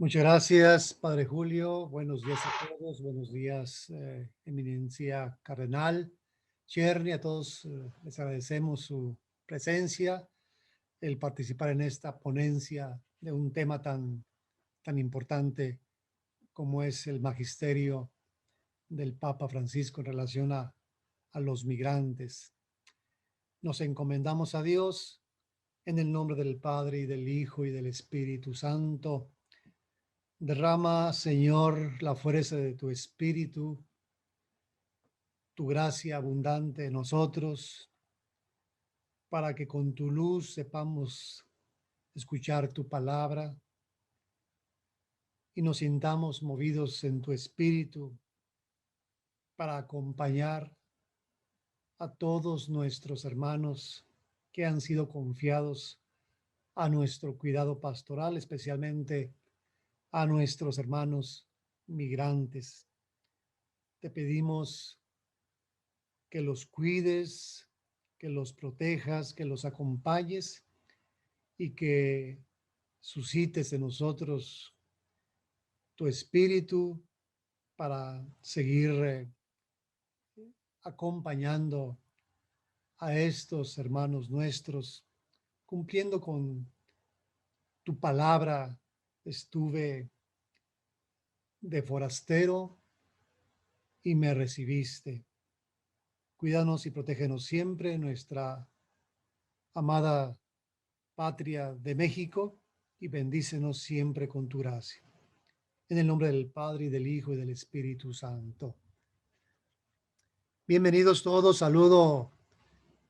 Muchas gracias, Padre Julio. Buenos días a todos. Buenos días, Eminencia Cardenal, Cherny. A todos les agradecemos su presencia, el participar en esta ponencia de un tema tan importante como es el magisterio del Papa Francisco en relación a los migrantes. Nos encomendamos a Dios en el nombre del Padre y del Hijo y del Espíritu Santo. Derrama, Señor, la fuerza de tu Espíritu, tu gracia abundante en nosotros, para que con tu luz sepamos escuchar tu palabra y nos sintamos movidos en tu Espíritu para acompañar a todos nuestros hermanos que han sido confiados a nuestro cuidado pastoral, especialmente a nuestros hermanos migrantes. Te pedimos que los cuides, que los protejas, que los acompañes y que suscites en nosotros tu espíritu para seguir acompañando a estos hermanos nuestros, cumpliendo con tu palabra. Estuve de forastero y me recibiste. Cuídanos y protégenos siempre, nuestra amada patria de México, y bendícenos siempre con tu gracia. En el nombre del Padre, y del Hijo, y del Espíritu Santo. Bienvenidos todos. Saludo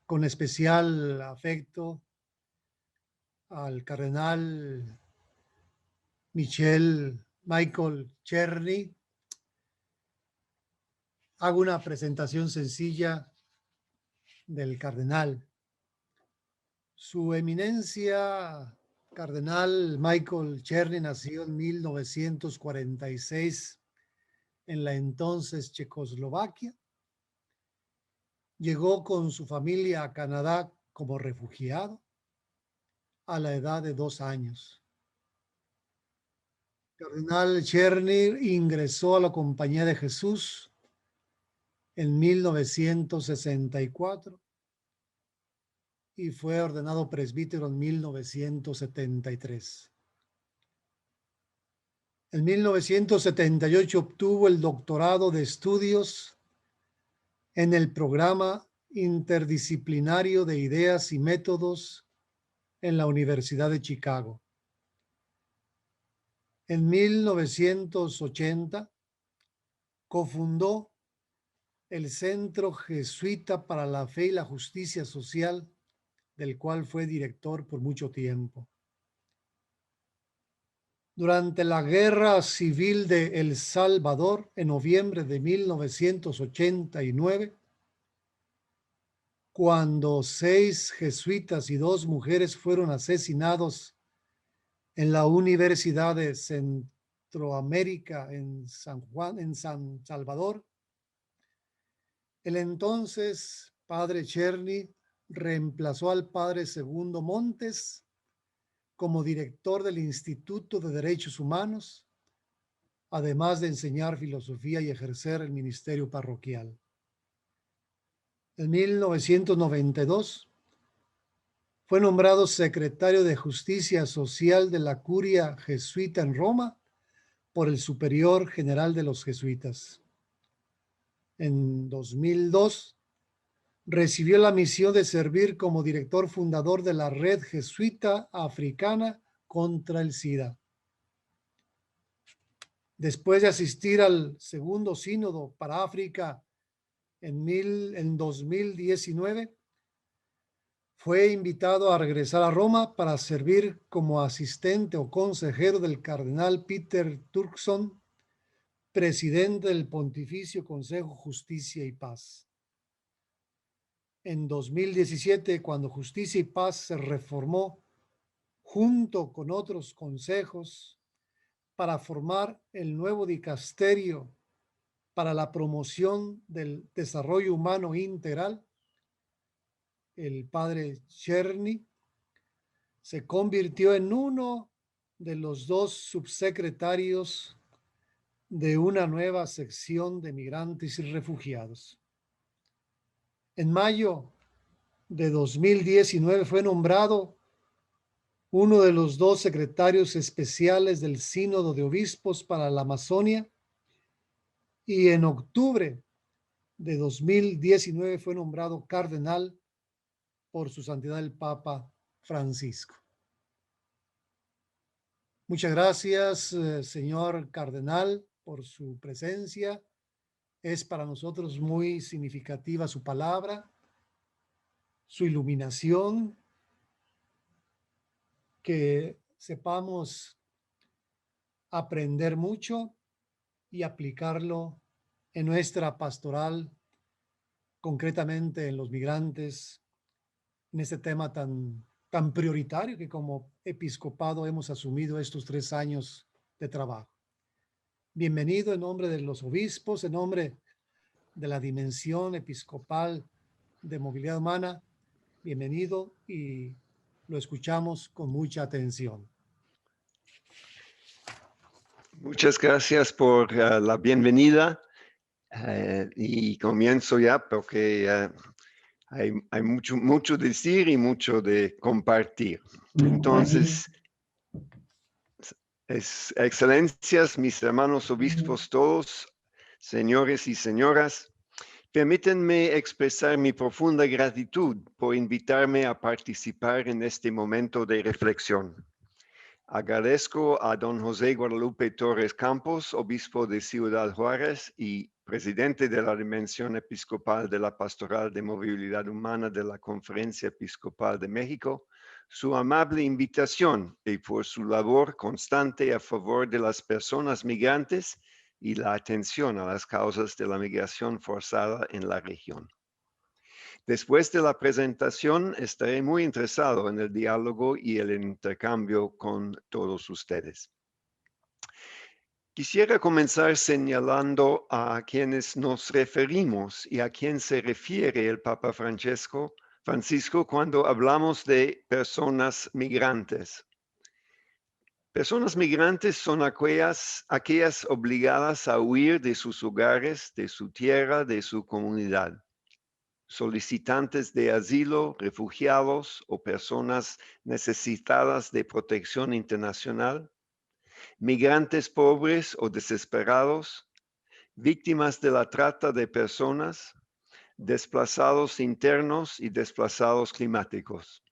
con especial afecto al cardenal Michael Cherny. Hago una presentación sencilla del cardenal. Su eminencia, cardenal Michael Cherny, nació en 1946 en la entonces Checoslovaquia. Llegó con su familia a Canadá como refugiado a la edad de 2 años. Cardenal Cherny ingresó a la Compañía de Jesús en 1964 y fue ordenado presbítero en 1973. En 1978 obtuvo el doctorado de estudios en el programa interdisciplinario de ideas y métodos en la Universidad de Chicago. En 1980 cofundó el Centro Jesuita para la Fe y la Justicia Social, del cual fue director por mucho tiempo. Durante la Guerra Civil de El Salvador, en noviembre de 1989, cuando 6 jesuitas y 2 mujeres fueron asesinados en la Universidad de Centroamérica en San Salvador, el entonces padre Cherny reemplazó al padre Segundo Montes como director del Instituto de Derechos Humanos, además de enseñar filosofía y ejercer el ministerio parroquial. En 1992 fue nombrado secretario de Justicia Social de la Curia Jesuita en Roma por el Superior General de los Jesuitas. En 2002 recibió la misión de servir como director fundador de la Red Jesuita Africana contra el SIDA. Después de asistir al segundo sínodo para África en 2019, fue invitado a regresar a Roma para servir como asistente o consejero del cardenal Peter Turkson, presidente del Pontificio Consejo Justicia y Paz. En 2017, cuando Justicia y Paz se reformó junto con otros consejos para formar el nuevo dicasterio para la promoción del desarrollo humano integral, el padre Cherny se convirtió en uno de los dos subsecretarios de una nueva sección de migrantes y refugiados. En mayo de 2019 fue nombrado uno de los dos secretarios especiales del Sínodo de Obispos para la Amazonia, y en octubre de 2019 fue nombrado cardenal por su santidad el Papa Francisco. Muchas gracias, señor cardenal, por su presencia. Es para nosotros muy significativa su palabra, su iluminación, que sepamos aprender mucho y aplicarlo en nuestra pastoral, concretamente en los migrantes, en este tema tan prioritario que como episcopado hemos asumido estos 3 años de trabajo. Bienvenido en nombre de los obispos, en nombre de la dimensión episcopal de movilidad humana. Bienvenido y lo escuchamos con mucha atención. Muchas gracias por la bienvenida y comienzo ya porque hay mucho decir y mucho de compartir. Entonces, excelencias, mis hermanos obispos todos, señores y señoras, permítanme expresar mi profunda gratitud por invitarme a participar en este momento de reflexión. Agradezco a don José Guadalupe Torres Campos, obispo de Ciudad Juárez y presidente de la Dimensión Episcopal de la Pastoral de Movilidad Humana de la Conferencia Episcopal de México, su amable invitación y por su labor constante a favor de las personas migrantes y la atención a las causas de la migración forzada en la región. Después de la presentación, estaré muy interesado en el diálogo y el intercambio con todos ustedes. Quisiera comenzar señalando a quienes nos referimos y a quién se refiere el Papa Francisco cuando hablamos de personas migrantes. Personas migrantes son aquellas obligadas a huir de sus hogares, de su tierra, de su comunidad. Solicitantes de asilo, refugiados o personas necesitadas de protección internacional, migrantes pobres o desesperados, víctimas de la trata de personas, desplazados internos y desplazados climáticos.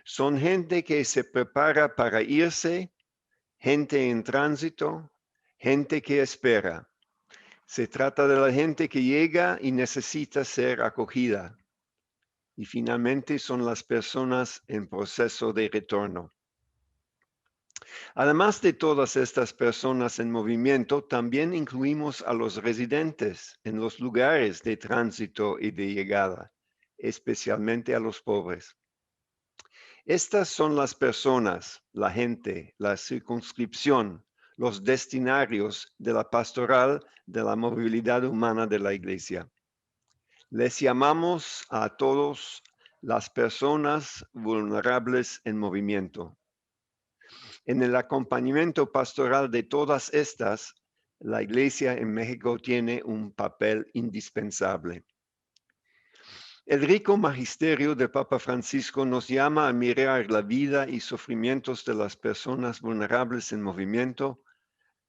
Son gente que se prepara para irse, gente en tránsito, gente que espera. Se trata de la gente que llega y necesita ser acogida. Y finalmente son las personas en proceso de retorno. Además de todas estas personas en movimiento, también incluimos a los residentes en los lugares de tránsito y de llegada, especialmente a los pobres. Estas son las personas, la gente, la circunscripción, los destinarios de la pastoral de la movilidad humana de la Iglesia. Les llamamos a todos las personas vulnerables en movimiento. En el acompañamiento pastoral de todas estas, la Iglesia en México tiene un papel indispensable. El rico magisterio del Papa Francisco nos llama a mirar la vida y sufrimientos de las personas vulnerables en movimiento,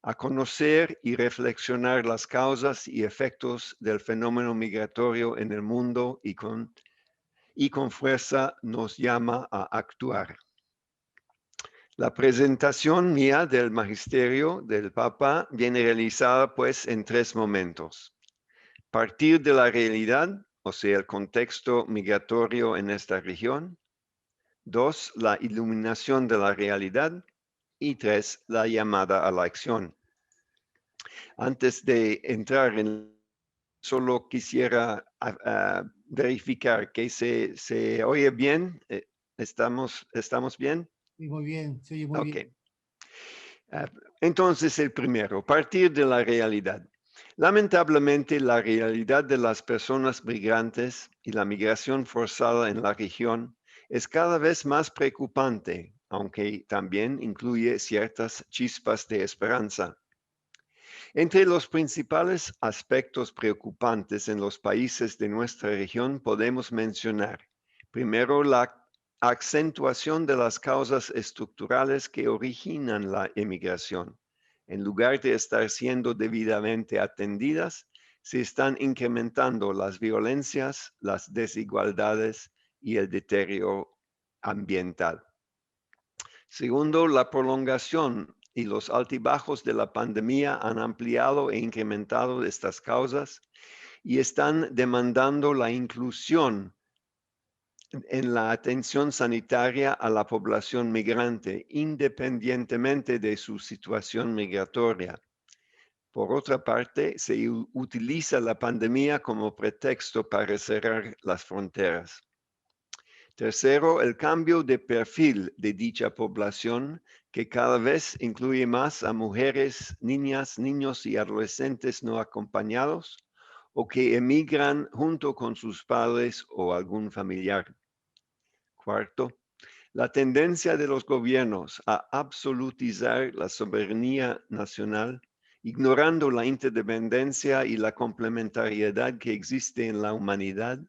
a conocer y reflexionar las causas y efectos del fenómeno migratorio en el mundo y con fuerza nos llama a actuar. La presentación mía del magisterio del Papa viene realizada pues en 3 momentos. Partir de la realidad, o sea, el contexto migratorio en esta región. 2, la iluminación de la realidad. Y 3, la llamada a la acción. Antes de entrar en, solo quisiera verificar que se oye bien. ¿Estamos bien? Sí, muy bien, sí, muy bien. Entonces, el primero, partir de la realidad. Lamentablemente, la realidad de las personas migrantes y la migración forzada en la región es cada vez más preocupante aunque también incluye ciertas chispas de esperanza. Entre los principales aspectos preocupantes en los países de nuestra región podemos mencionar, primero, la acentuación de las causas estructurales que originan la emigración. En lugar de estar siendo debidamente atendidas, se están incrementando las violencias, las desigualdades y el deterioro ambiental. Segundo, la prolongación y los altibajos de la pandemia han ampliado e incrementado estas causas y están demandando la inclusión en la atención sanitaria a la población migrante, independientemente de su situación migratoria. Por otra parte, se utiliza la pandemia como pretexto para cerrar las fronteras. Tercero, el cambio de perfil de dicha población, que cada vez incluye más a mujeres, niñas, niños y adolescentes no acompañados o que emigran junto con sus padres o algún familiar. Cuarto, la tendencia de los gobiernos a absolutizar la soberanía nacional, ignorando la interdependencia y la complementariedad que existe en la humanidad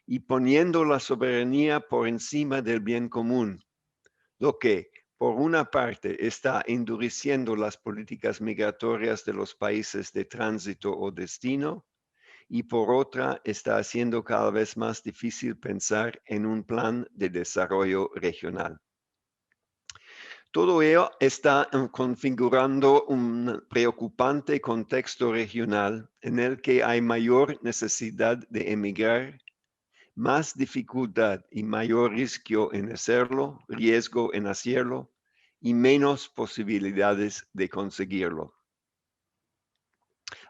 y poniendo la soberanía por encima del bien común, lo que, por una parte, está endureciendo las políticas migratorias de los países de tránsito o destino, y por otra, está haciendo cada vez más difícil pensar en un plan de desarrollo regional. Todo ello está configurando un preocupante contexto regional en el que hay mayor necesidad de emigrar, más dificultad y mayor riesgo en hacerlo y menos posibilidades de conseguirlo.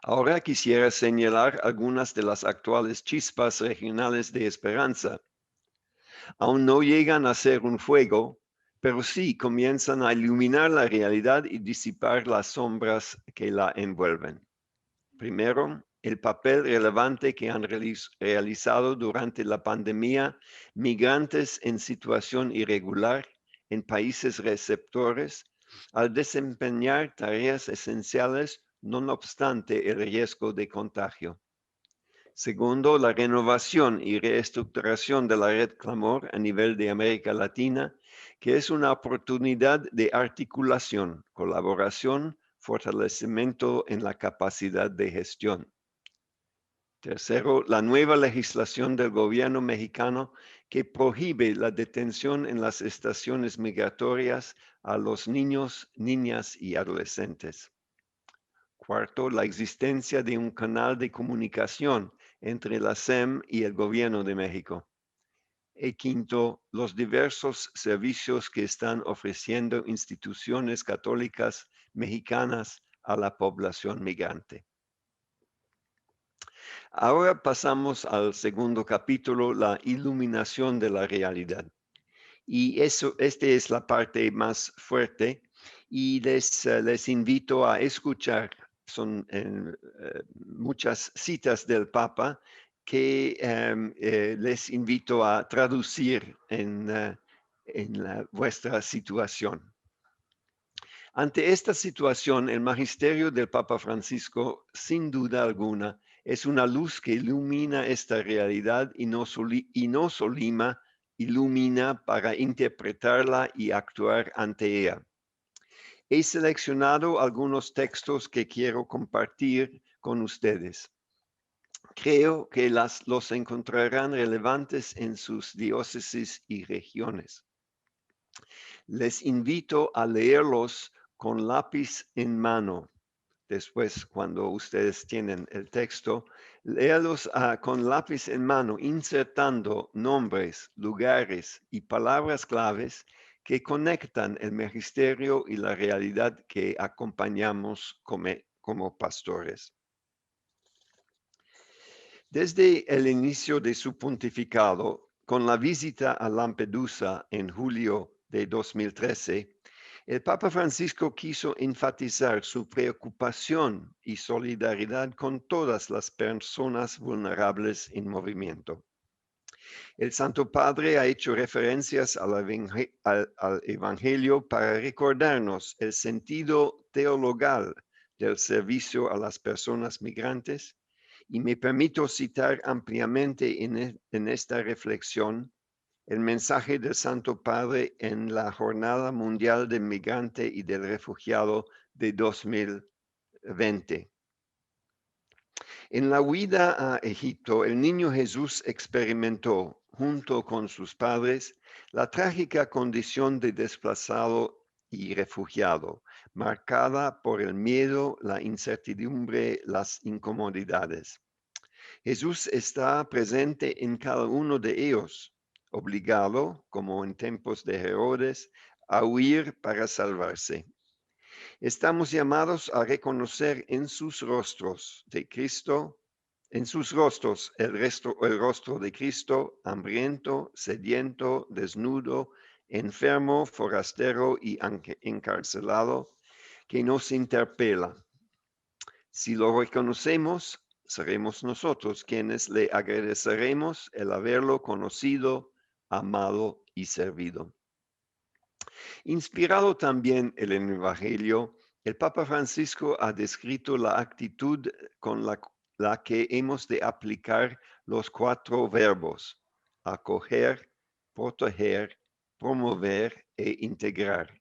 Ahora quisiera señalar algunas de las actuales chispas regionales de esperanza. Aún no llegan a ser un fuego, pero sí comienzan a iluminar la realidad y disipar las sombras que la envuelven. Primero, el papel relevante que han realizado durante la pandemia migrantes en situación irregular en países receptores al desempeñar tareas esenciales no obstante el riesgo de contagio. Segundo, la renovación y reestructuración de la red Clamor a nivel de América Latina, que es una oportunidad de articulación, colaboración, fortalecimiento en la capacidad de gestión. Tercero, la nueva legislación del gobierno mexicano que prohíbe la detención en las estaciones migratorias a los niños, niñas y adolescentes. Cuarto, la existencia de un canal de comunicación entre la SEM y el gobierno de México. Y quinto, los diversos servicios que están ofreciendo instituciones católicas mexicanas a la población migrante. Ahora pasamos al segundo capítulo, la iluminación de la realidad. Y esta es la parte más fuerte y les invito a escuchar, son muchas citas del Papa que les invito a traducir en vuestra situación. Ante esta situación, el magisterio del Papa Francisco, sin duda alguna, es una luz que ilumina esta realidad y no ilumina para interpretarla y actuar ante ella. He seleccionado algunos textos que quiero compartir con ustedes. Creo que los encontrarán relevantes en sus diócesis y regiones. Les invito a leerlos con lápiz en mano. Después, cuando ustedes tienen el texto, léalos con lápiz en mano, insertando nombres, lugares y palabras claves que conectan el magisterio y la realidad que acompañamos como pastores. Desde el inicio de su pontificado, con la visita a Lampedusa en julio de 2013, el Papa Francisco quiso enfatizar su preocupación y solidaridad con todas las personas vulnerables en movimiento. El Santo Padre ha hecho referencias al Evangelio para recordarnos el sentido teologal del servicio a las personas migrantes y me permito citar ampliamente en esta reflexión el mensaje del Santo Padre en la Jornada Mundial del Migrante y del Refugiado de 2020. En la huida a Egipto, el niño Jesús experimentó, junto con sus padres, la trágica condición de desplazado y refugiado, marcada por el miedo, la incertidumbre, las incomodidades. Jesús está presente en cada uno de ellos, obligado, como en tiempos de Herodes, a huir para salvarse. Estamos llamados a reconocer en sus rostros de Cristo, en sus rostros el rostro de Cristo, hambriento, sediento, desnudo, enfermo, forastero y encarcelado, que nos interpela. Si lo reconocemos, seremos nosotros quienes le agradeceremos el haberlo conocido, amado y servido. Inspirado también el Evangelio, el Papa Francisco ha descrito la actitud con la que hemos de aplicar los 4 verbos: acoger, proteger, promover e integrar,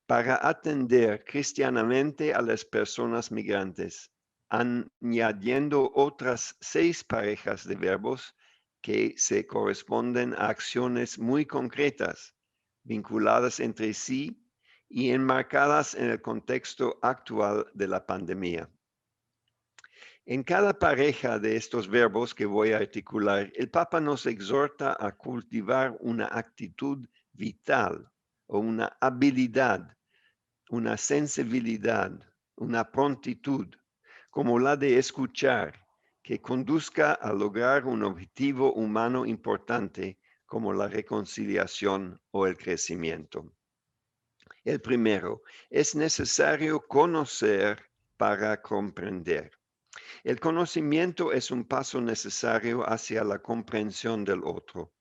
para atender cristianamente a las personas migrantes, añadiendo otras 6 parejas de verbos que se corresponden a acciones muy concretas, vinculadas entre sí y enmarcadas en el contexto actual de la pandemia. En cada pareja de estos verbos que voy a articular, el Papa nos exhorta a cultivar una actitud vital o una habilidad, una sensibilidad, una prontitud, como la de escuchar, que conduzca a lograr un objetivo humano importante como la reconciliación o el crecimiento. El primero, es necesario conocer para comprender. El conocimiento es un paso necesario hacia la comprensión del otro.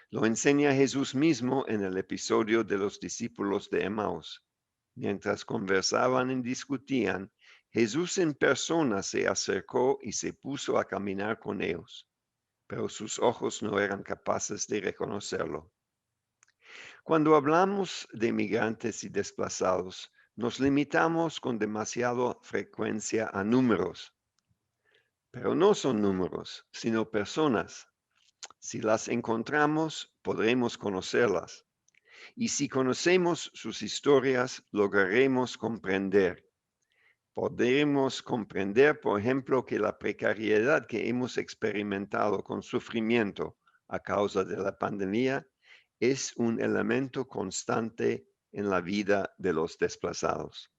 Lo enseña Jesús mismo en el episodio de los discípulos de Emaús. Mientras conversaban y discutían, Jesús en persona se acercó y se puso a caminar con ellos, pero sus ojos no eran capaces de reconocerlo. Cuando hablamos de migrantes y desplazados, nos limitamos con demasiada frecuencia a números, pero no son números, sino personas. Si las encontramos, podremos conocerlas. Y si conocemos sus historias, lograremos comprender. Podremos comprender, por ejemplo, que la precariedad que hemos experimentado con sufrimiento a causa de la pandemia es un elemento constante en la vida de los desplazados.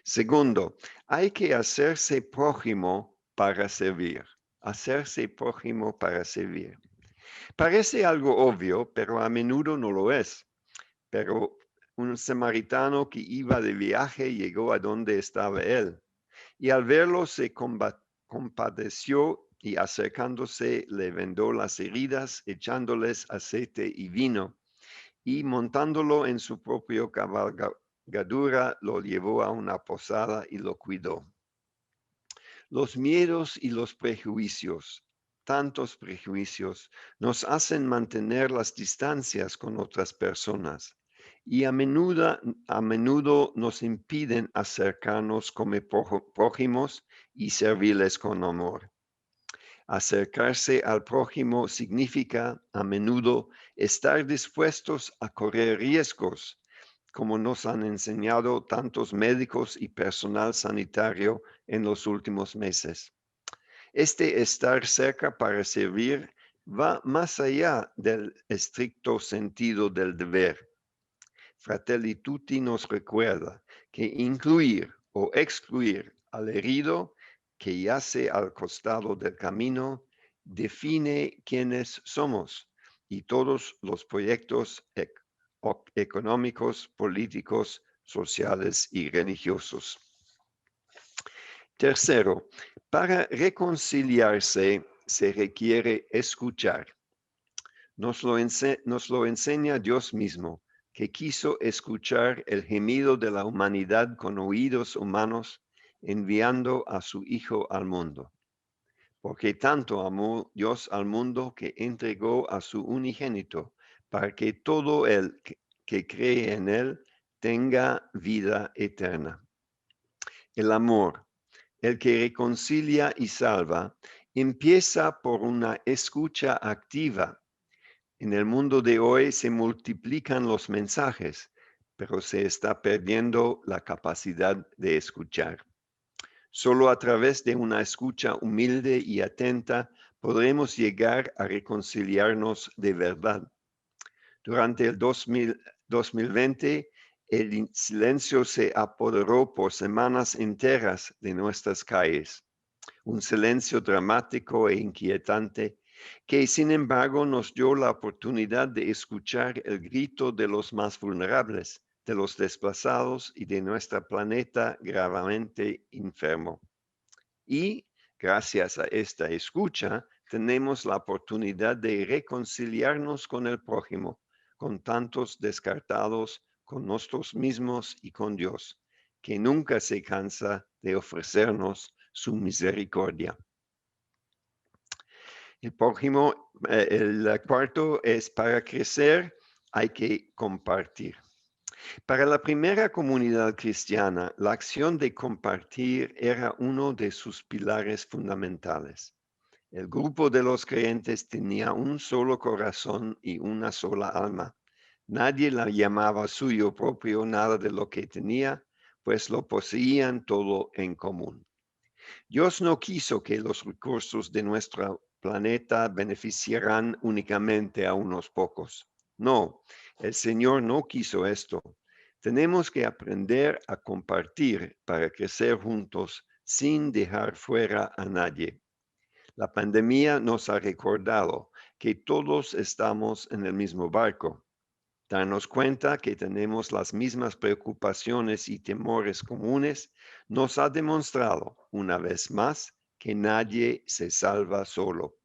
Segundo, hay que hacerse prójimo para servir. Hacerse prójimo para servir. Parece algo obvio, pero a menudo no lo es. Pero un samaritano que iba de viaje llegó a donde estaba él, y al verlo se compadeció y acercándose le vendó las heridas, echándoles aceite y vino, y montándolo en su propia cabalgadura lo llevó a una posada y lo cuidó. Los miedos y los prejuicios, tantos prejuicios, nos hacen mantener las distancias con otras personas y a menudo nos impiden acercarnos como prójimos y servirles con amor. Acercarse al prójimo significa a menudo estar dispuestos a correr riesgos, como nos han enseñado tantos médicos y personal sanitario en los últimos meses. Este estar cerca para servir va más allá del estricto sentido del deber. Fratelli Tutti nos recuerda que incluir o excluir al herido que yace al costado del camino define quiénes somos y todos los proyectos económicos, políticos, sociales y religiosos. Tercero, para reconciliarse se requiere escuchar. Nos lo enseña Dios mismo, que quiso escuchar el gemido de la humanidad con oídos humanos, enviando a su Hijo al mundo. Porque tanto amó Dios al mundo que entregó a su unigénito, para que todo el que cree en él tenga vida eterna. El amor, el que reconcilia y salva, empieza por una escucha activa. En el mundo de hoy se multiplican los mensajes, pero se está perdiendo la capacidad de escuchar. Solo a través de una escucha humilde y atenta podremos llegar a reconciliarnos de verdad. Durante el 2020, el silencio se apoderó por semanas enteras de nuestras calles. Un silencio dramático e inquietante que, sin embargo, nos dio la oportunidad de escuchar el grito de los más vulnerables, de los desplazados y de nuestro planeta gravemente enfermo. Y gracias a esta escucha, tenemos la oportunidad de reconciliarnos con el prójimo, con tantos descartados, con nosotros mismos y con Dios, que nunca se cansa de ofrecernos su misericordia. El prójimo, el cuarto es: para crecer hay que compartir. Para la primera comunidad cristiana, la acción de compartir era uno de sus pilares fundamentales. El grupo de los creyentes tenía un solo corazón y una sola alma. Nadie la llamaba suyo propio nada de lo que tenía, pues lo poseían todo en común. Dios no quiso que los recursos de nuestro planeta beneficiaran únicamente a unos pocos. No, el Señor no quiso esto. Tenemos que aprender a compartir para crecer juntos sin dejar fuera a nadie. La pandemia nos ha recordado que todos estamos en el mismo barco. Darnos cuenta que tenemos las mismas preocupaciones y temores comunes nos ha demostrado una vez más que nadie se salva solo.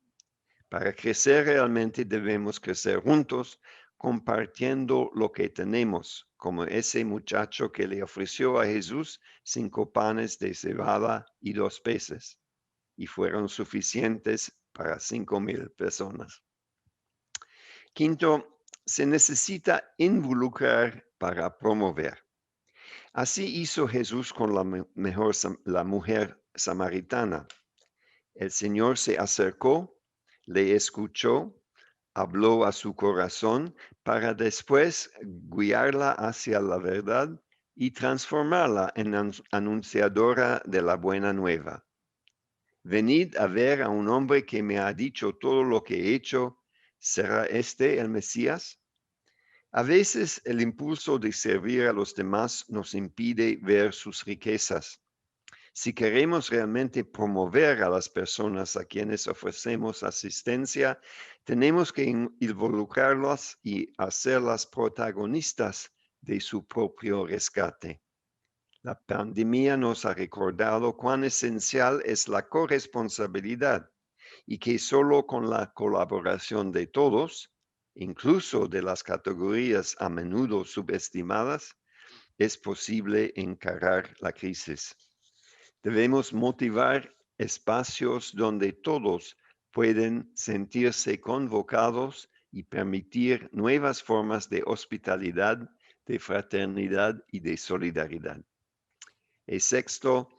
Para crecer realmente debemos crecer juntos, compartiendo lo que tenemos, como ese muchacho que le ofreció a Jesús 5 panes de cebada y 2 peces, y fueron suficientes para 5,000 personas. Quinto, se necesita involucrar para promover. Así hizo Jesús con la mujer samaritana. El Señor se acercó, le escuchó, habló a su corazón para después guiarla hacia la verdad y transformarla en anunciadora de la buena nueva. Venid a ver a un hombre que me ha dicho todo lo que he hecho. ¿Será este el Mesías? A veces el impulso de servir a los demás nos impide ver sus riquezas. Si queremos realmente promover a las personas a quienes ofrecemos asistencia, tenemos que involucrarlas y hacerlas protagonistas de su propio rescate. La pandemia nos ha recordado cuán esencial es la corresponsabilidad y que solo con la colaboración de todos, incluso de las categorías a menudo subestimadas, es posible encarar la crisis. Debemos motivar espacios donde todos pueden sentirse convocados y permitir nuevas formas de hospitalidad, de fraternidad y de solidaridad. Y sexto,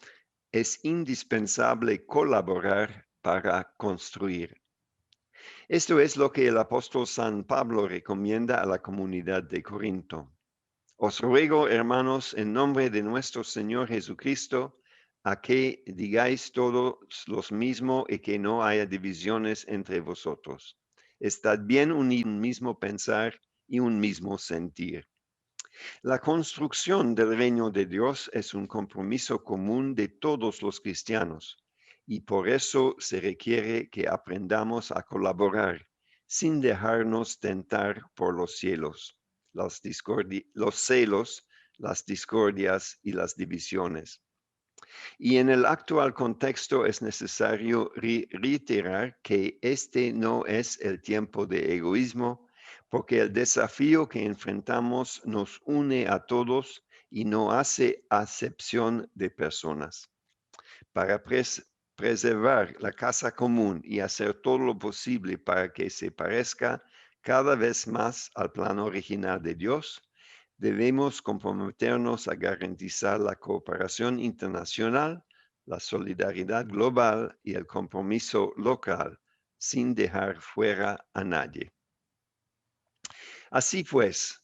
es indispensable colaborar para construir. Esto es lo que el apóstol San Pablo recomienda a la comunidad de Corinto. Os ruego, hermanos, en nombre de nuestro Señor Jesucristo, a que digáis todos los mismo y que no haya divisiones entre vosotros. Estad bien unidos en un mismo pensar y un mismo sentir. La construcción del reino de Dios es un compromiso común de todos los cristianos y por eso se requiere que aprendamos a colaborar sin dejarnos tentar por los celos, las discordias y las divisiones. Y en el actual contexto es necesario reiterar que este no es el tiempo de egoísmo, porque el desafío que enfrentamos nos une a todos y no hace acepción de personas. Para preservar la casa común y hacer todo lo posible para que se parezca cada vez más al plan original de Dios, debemos comprometernos a garantizar la cooperación internacional, la solidaridad global y el compromiso local, sin dejar fuera a nadie. Así pues,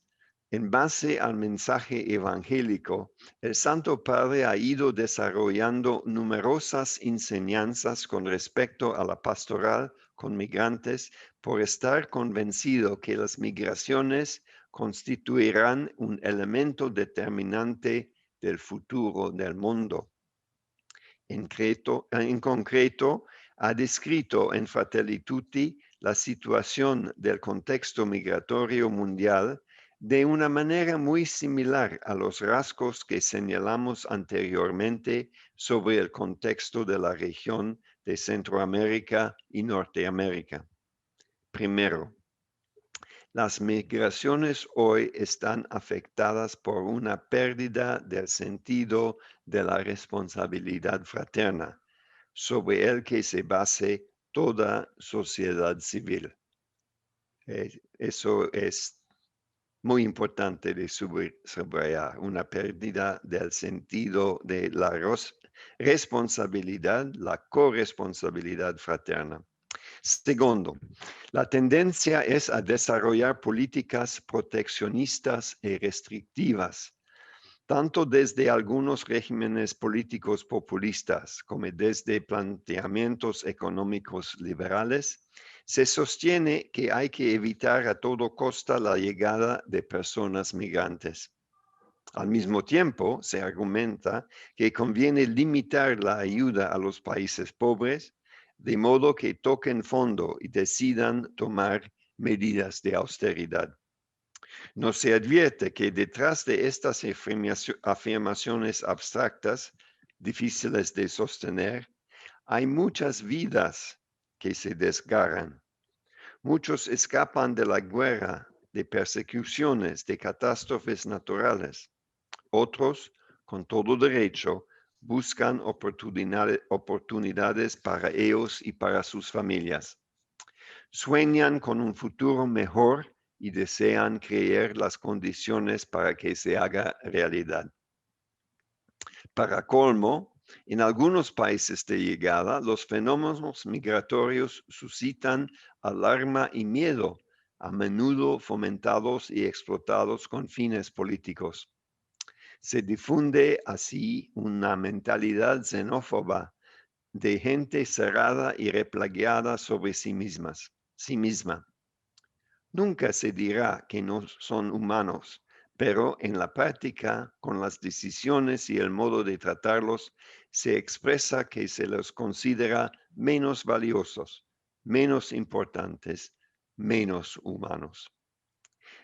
en base al mensaje evangélico, el Santo Padre ha ido desarrollando numerosas enseñanzas con respecto a la pastoral con migrantes por estar convencido que las migraciones constituirán un elemento determinante del futuro del mundo. En concreto, ha descrito en Fratelli Tutti la situación del contexto migratorio mundial de una manera muy similar a los rasgos que señalamos anteriormente sobre el contexto de la región de Centroamérica y Norteamérica. Primero, las migraciones hoy están afectadas por una pérdida del sentido de la responsabilidad fraterna, sobre el que se base toda sociedad civil. Eso es muy importante de subrayar, una pérdida del sentido de la responsabilidad, la corresponsabilidad fraterna. Segundo, la tendencia es a desarrollar políticas proteccionistas y restrictivas, tanto desde algunos regímenes políticos populistas como desde planteamientos económicos liberales. Se sostiene que hay que evitar a todo costa la llegada de personas migrantes. Al mismo tiempo, se argumenta que conviene limitar la ayuda a los países pobres, de modo que toquen fondo y decidan tomar medidas de austeridad. No se advierte que detrás de estas afirmaciones abstractas, difíciles de sostener, hay muchas vidas que se desgarran. Muchos escapan de la guerra, de persecuciones, de catástrofes naturales. Otros, con todo derecho, buscan oportunidades para ellos y para sus familias. Sueñan con un futuro mejor y desean crear las condiciones para que se haga realidad. Para colmo, en algunos países de llegada, los fenómenos migratorios suscitan alarma y miedo, a menudo fomentados y explotados con fines políticos. Se difunde así una mentalidad xenófoba de gente cerrada y replegada sobre sí misma. Nunca se dirá que no son humanos, pero en la práctica, con las decisiones y el modo de tratarlos, se expresa que se los considera menos valiosos, menos importantes, menos humanos.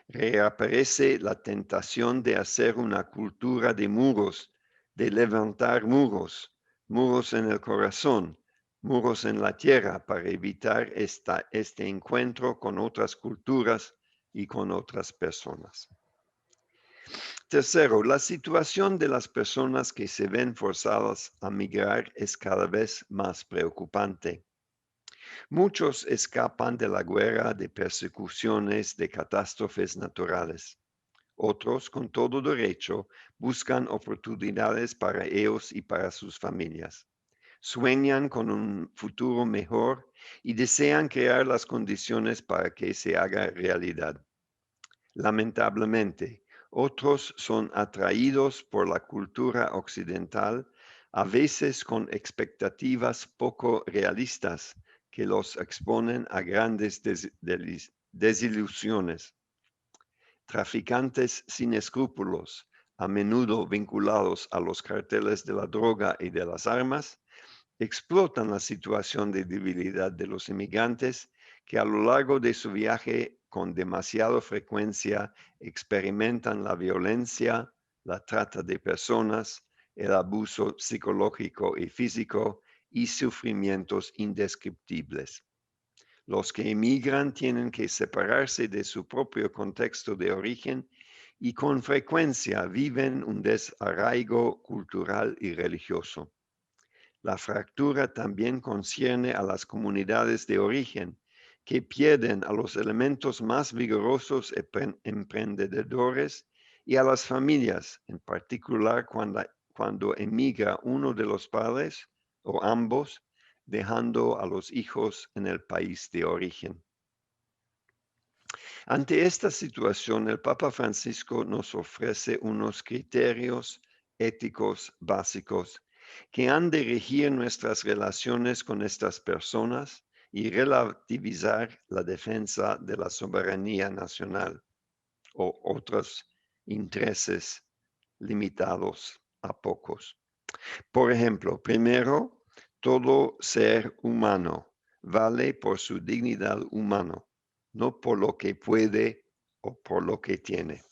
Reaparece la tentación de hacer una cultura de muros, de levantar muros, muros en el corazón, muros en la tierra para evitar este encuentro con otras culturas y con otras personas. Tercero, la situación de las personas que se ven forzadas a migrar es cada vez más preocupante. Muchos escapan de la guerra, de persecuciones, de catástrofes naturales. Otros, con todo derecho, buscan oportunidades para ellos y para sus familias. Sueñan con un futuro mejor y desean crear las condiciones para que se haga realidad. Lamentablemente, otros son atraídos por la cultura occidental, a veces con expectativas poco realistas que los exponen a grandes desilusiones. Traficantes sin escrúpulos, a menudo vinculados a los carteles de la droga y de las armas, explotan la situación de debilidad de los inmigrantes que a lo largo de su viaje con demasiada frecuencia experimentan la violencia, la trata de personas, el abuso psicológico y físico y sufrimientos indescriptibles. Los que emigran tienen que separarse de su propio contexto de origen y con frecuencia viven un desarraigo cultural y religioso. La fractura también concierne a las comunidades de origen, que pierden a los elementos más vigorosos emprendedores y a las familias, en particular cuando emigra uno de los padres o ambos, dejando a los hijos en el país de origen. Ante esta situación, el Papa Francisco nos ofrece unos criterios éticos básicos que han de regir nuestras relaciones con estas personas y relativizar la defensa de la soberanía nacional o otros intereses limitados a pocos. Por ejemplo, primero, todo ser humano vale por su dignidad humana, no por lo que puede o por lo que tiene.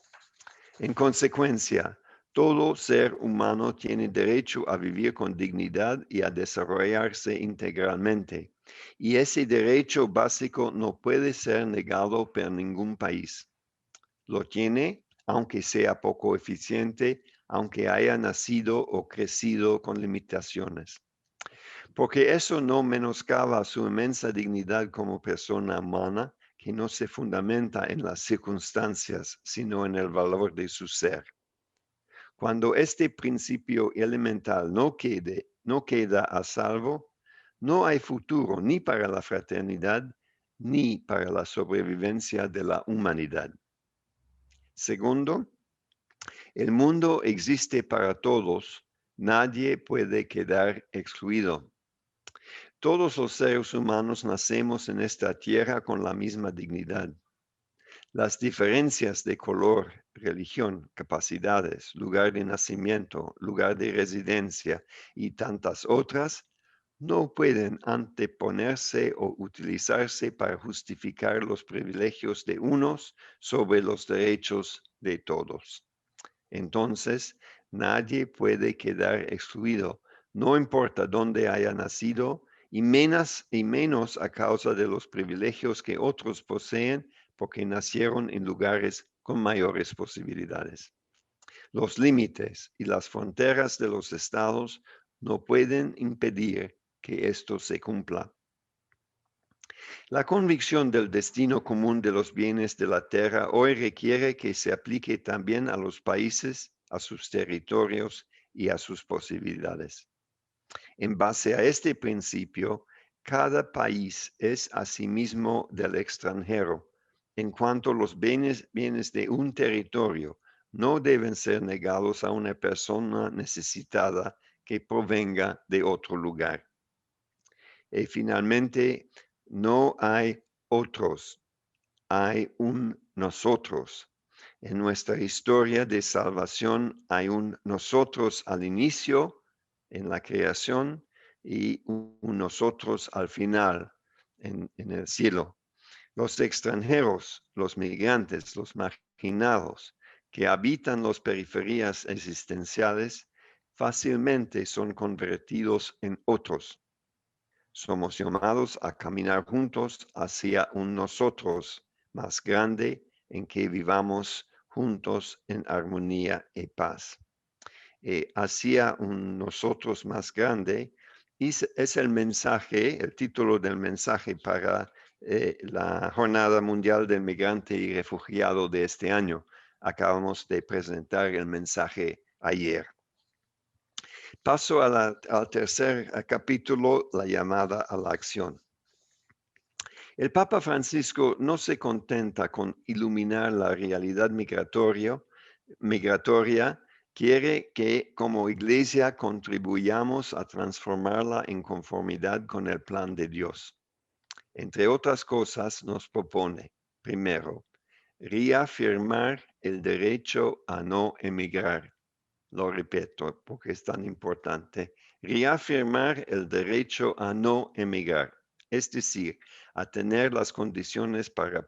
En consecuencia, todo ser humano tiene derecho a vivir con dignidad y a desarrollarse integralmente, y ese derecho básico no puede ser negado por ningún país. Lo tiene, aunque sea poco eficiente, aunque haya nacido o crecido con limitaciones. Porque eso no menoscaba su inmensa dignidad como persona humana, que no se fundamenta en las circunstancias, sino en el valor de su ser. Cuando este principio elemental no queda a salvo, no hay futuro ni para la fraternidad ni para la sobrevivencia de la humanidad. Segundo, el mundo existe para todos, nadie puede quedar excluido. Todos los seres humanos nacemos en esta tierra con la misma dignidad. Las diferencias de color, religión, capacidades, lugar de nacimiento, lugar de residencia y tantas otras no pueden anteponerse o utilizarse para justificar los privilegios de unos sobre los derechos de todos. Entonces, nadie puede quedar excluido, no importa dónde haya nacido, y menos a causa de los privilegios que otros poseen porque nacieron en lugares con mayores posibilidades. Los límites y las fronteras de los estados no pueden impedir que esto se cumpla. La convicción del destino común de los bienes de la tierra hoy requiere que se aplique también a los países, a sus territorios y a sus posibilidades. En base a este principio, cada país es asimismo del extranjero, en cuanto los bienes de un territorio no deben ser negados a una persona necesitada que provenga de otro lugar. Y finalmente, no hay otros, hay un nosotros. En nuestra historia de salvación hay un nosotros al inicio, en la creación, y un nosotros al final, en el cielo. Los extranjeros, los migrantes, los marginados que habitan las periferias existenciales, fácilmente son convertidos en otros. Somos llamados a caminar juntos hacia un nosotros más grande en que vivamos juntos en armonía y paz. Hacia un nosotros más grande es el mensaje, el título del mensaje para la Jornada Mundial del Migrante y Refugiado de este año. Acabamos de presentar el mensaje ayer. Paso al tercer capítulo, la llamada a la acción. El Papa Francisco no se contenta con iluminar la realidad migratoria, quiere que como iglesia contribuyamos a transformarla en conformidad con el plan de Dios. Entre otras cosas, nos propone, primero, reafirmar el derecho a no emigrar. Lo repito porque es tan importante. Reafirmar el derecho a no emigrar, es decir, a tener las condiciones para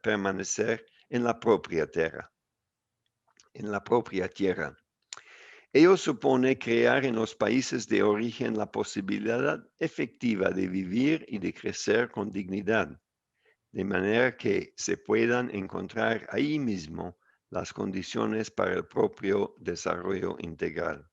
permanecer en la propia tierra. Ello supone crear en los países de origen la posibilidad efectiva de vivir y de crecer con dignidad, de manera que se puedan encontrar ahí mismo las condiciones para el propio desarrollo integral.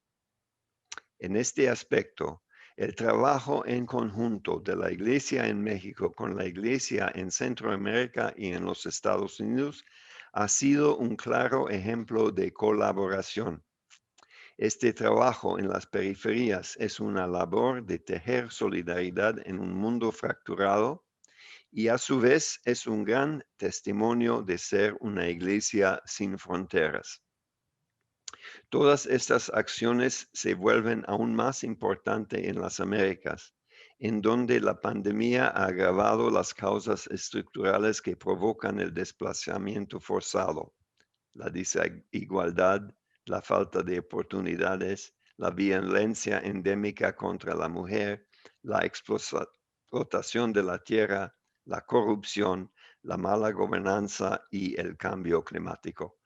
En este aspecto, el trabajo en conjunto de la Iglesia en México con la Iglesia en Centroamérica y en los Estados Unidos ha sido un claro ejemplo de colaboración. Este trabajo en las periferias es una labor de tejer solidaridad en un mundo fracturado y a su vez es un gran testimonio de ser una iglesia sin fronteras. Todas estas acciones se vuelven aún más importantes en las Américas, en donde la pandemia ha agravado las causas estructurales que provocan el desplazamiento forzado, la desigualdad, la falta de oportunidades, la violencia endémica contra la mujer, la explotación de la tierra, la corrupción, la mala gobernanza y el cambio climático.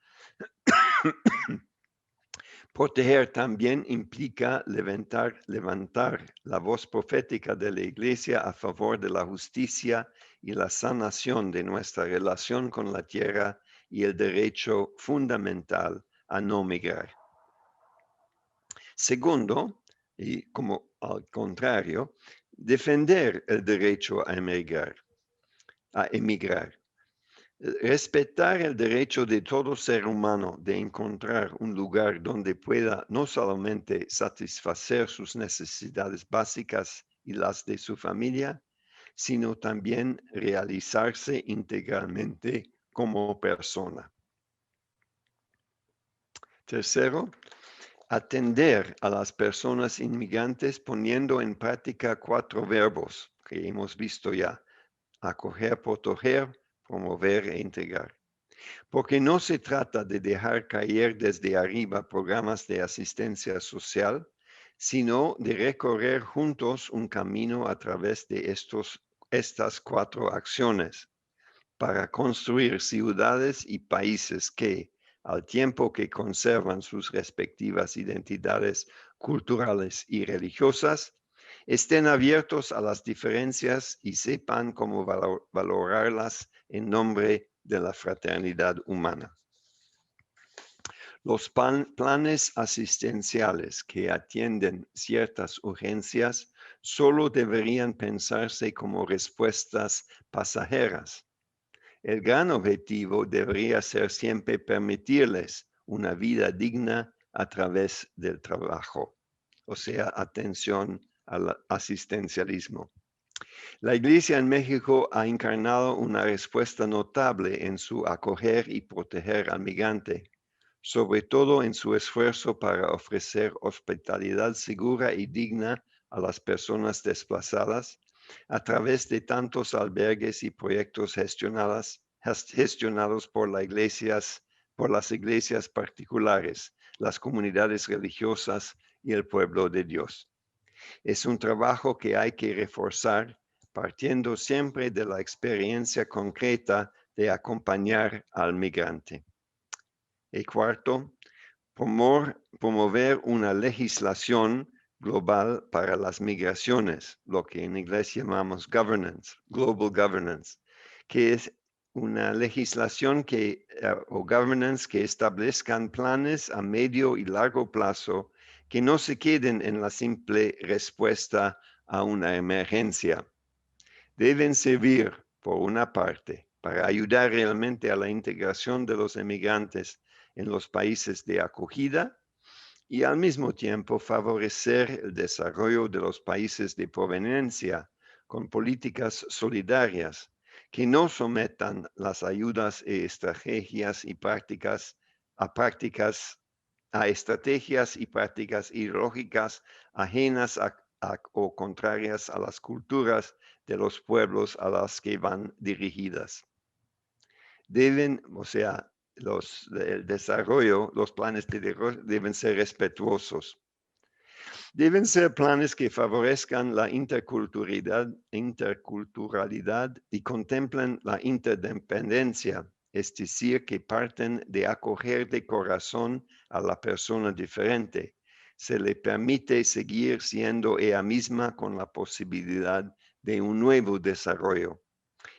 Proteger también implica levantar la voz profética de la Iglesia a favor de la justicia y la sanación de nuestra relación con la tierra y el derecho fundamental a no migrar. Segundo, y como al contrario, defender el derecho a emigrar. Respetar el derecho de todo ser humano de encontrar un lugar donde pueda no solamente satisfacer sus necesidades básicas y las de su familia, sino también realizarse integralmente como persona. Tercero, atender a las personas inmigrantes poniendo en práctica 4 verbos que hemos visto ya: acoger, proteger, promover e integrar. Porque no se trata de dejar caer desde arriba programas de asistencia social, sino de recorrer juntos un camino a través de estas 4 acciones para construir ciudades y países que, al tiempo que conservan sus respectivas identidades culturales y religiosas, estén abiertos a las diferencias y sepan cómo valorarlas en nombre de la fraternidad humana. Los planes asistenciales que atienden ciertas urgencias solo deberían pensarse como respuestas pasajeras. El gran objetivo debería ser siempre permitirles una vida digna a través del trabajo, o sea, atención al asistencialismo. La Iglesia en México ha encarnado una respuesta notable en su acoger y proteger al migrante, sobre todo en su esfuerzo para ofrecer hospitalidad segura y digna a las personas desplazadas a través de tantos albergues y proyectos gestionados por las iglesias particulares, las comunidades religiosas y el pueblo de Dios. Es un trabajo que hay que reforzar partiendo siempre de la experiencia concreta de acompañar al migrante. Y cuarto, promover una legislación global para las migraciones, lo que en inglés llamamos governance, global governance, que es una legislación o governance que establezcan planes a medio y largo plazo que no se queden en la simple respuesta a una emergencia. Deben servir, por una parte, para ayudar realmente a la integración de los emigrantes en los países de acogida y al mismo tiempo favorecer el desarrollo de los países de proveniencia con políticas solidarias que no sometan las ayudas y estrategias y prácticas ideológicas ajenas o contrarias a las culturas de los pueblos a los que van dirigidas. Los planes de desarrollo deben ser respetuosos. Deben ser planes que favorezcan la interculturalidad y contemplen la interdependencia, es decir, que parten de acoger de corazón a la persona diferente, se le permite seguir siendo ella misma con la posibilidad de un nuevo desarrollo,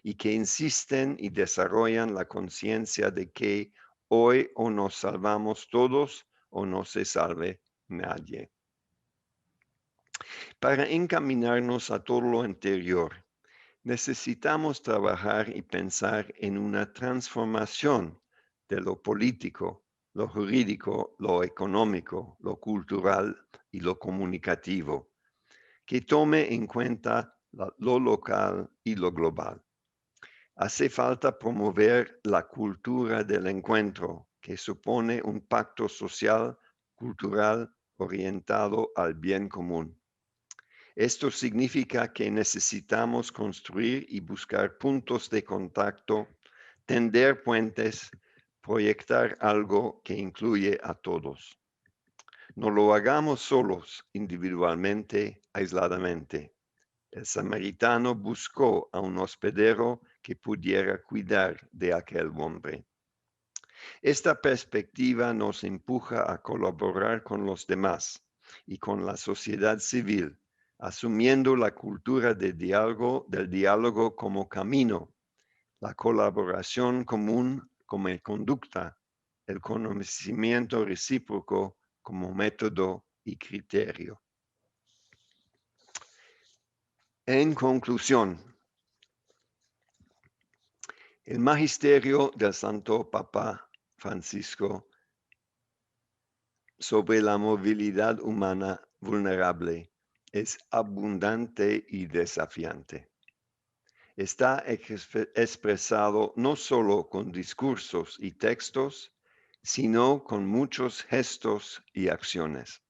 y que insisten y desarrollan la conciencia de que hoy o nos salvamos todos o no se salve nadie. Para encaminarnos a todo lo anterior, necesitamos trabajar y pensar en una transformación de lo político, lo jurídico, lo económico, lo cultural y lo comunicativo, que tome en cuenta lo local y lo global. Hace falta promover la cultura del encuentro, que supone un pacto social, cultural, orientado al bien común. Esto significa que necesitamos construir y buscar puntos de contacto, tender puentes, proyectar algo que incluye a todos. No lo hagamos solos, individualmente, aisladamente. El samaritano buscó a un hospedero que pudiera cuidar de aquel hombre. Esta perspectiva nos empuja a colaborar con los demás y con la sociedad civil, asumiendo la cultura del diálogo como camino, la colaboración común como conducta, el conocimiento recíproco como método y criterio. En conclusión, el magisterio del Santo Papa Francisco sobre la movilidad humana vulnerable es abundante y desafiante. Está expresado no solo con discursos y textos, sino con muchos gestos y acciones.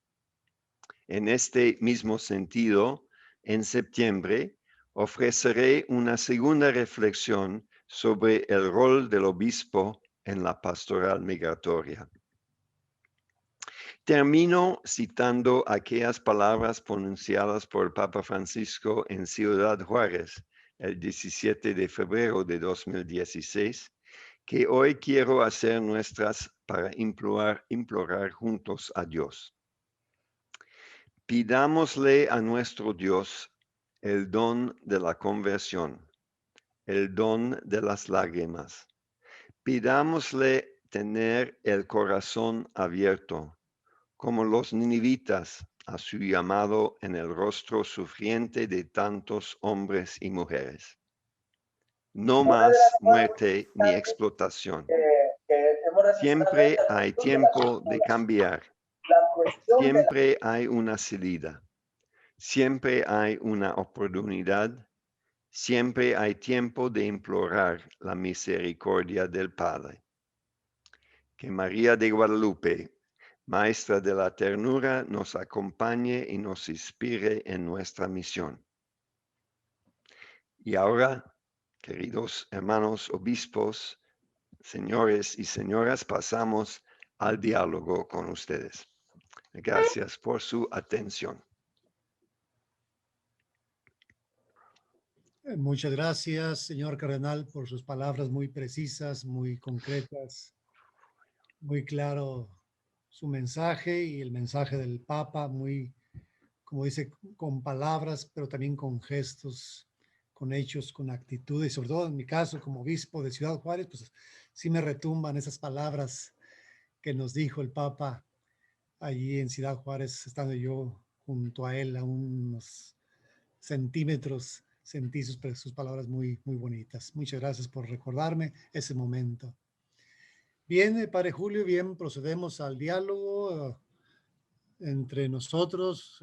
En este mismo sentido, en septiembre ofreceré una segunda reflexión sobre el rol del obispo en la pastoral migratoria. Termino citando aquellas palabras pronunciadas por el Papa Francisco en Ciudad Juárez el 17 de febrero de 2016, que hoy quiero hacer nuestras para implorar juntos a Dios. Pidámosle a nuestro Dios el don de la conversión, el don de las lágrimas. Pidámosle tener el corazón abierto, como los ninivitas, a su llamado en el rostro sufriente de tantos hombres y mujeres. No más muerte ni explotación. Siempre hay tiempo de cambiar. Siempre hay una salida. Siempre hay una oportunidad. Siempre hay tiempo de implorar la misericordia del Padre. Que María de Guadalupe, Maestra de la ternura, nos acompañe y nos inspire en nuestra misión. Y ahora, queridos hermanos obispos, señores y señoras, pasamos al diálogo con ustedes. Gracias por su atención. Muchas gracias, señor cardenal, por sus palabras muy precisas, muy concretas, muy claro su mensaje y el mensaje del Papa, muy, como dice, con palabras, pero también con gestos, con hechos, con actitudes, sobre todo en mi caso como obispo de Ciudad Juárez, pues sí me retumban esas palabras que nos dijo el Papa allí en Ciudad Juárez, estando yo junto a él a unos centímetros, sentí sus palabras muy, muy bonitas. Muchas gracias por recordarme ese momento. Bien, Padre Julio, bien, procedemos al diálogo entre nosotros,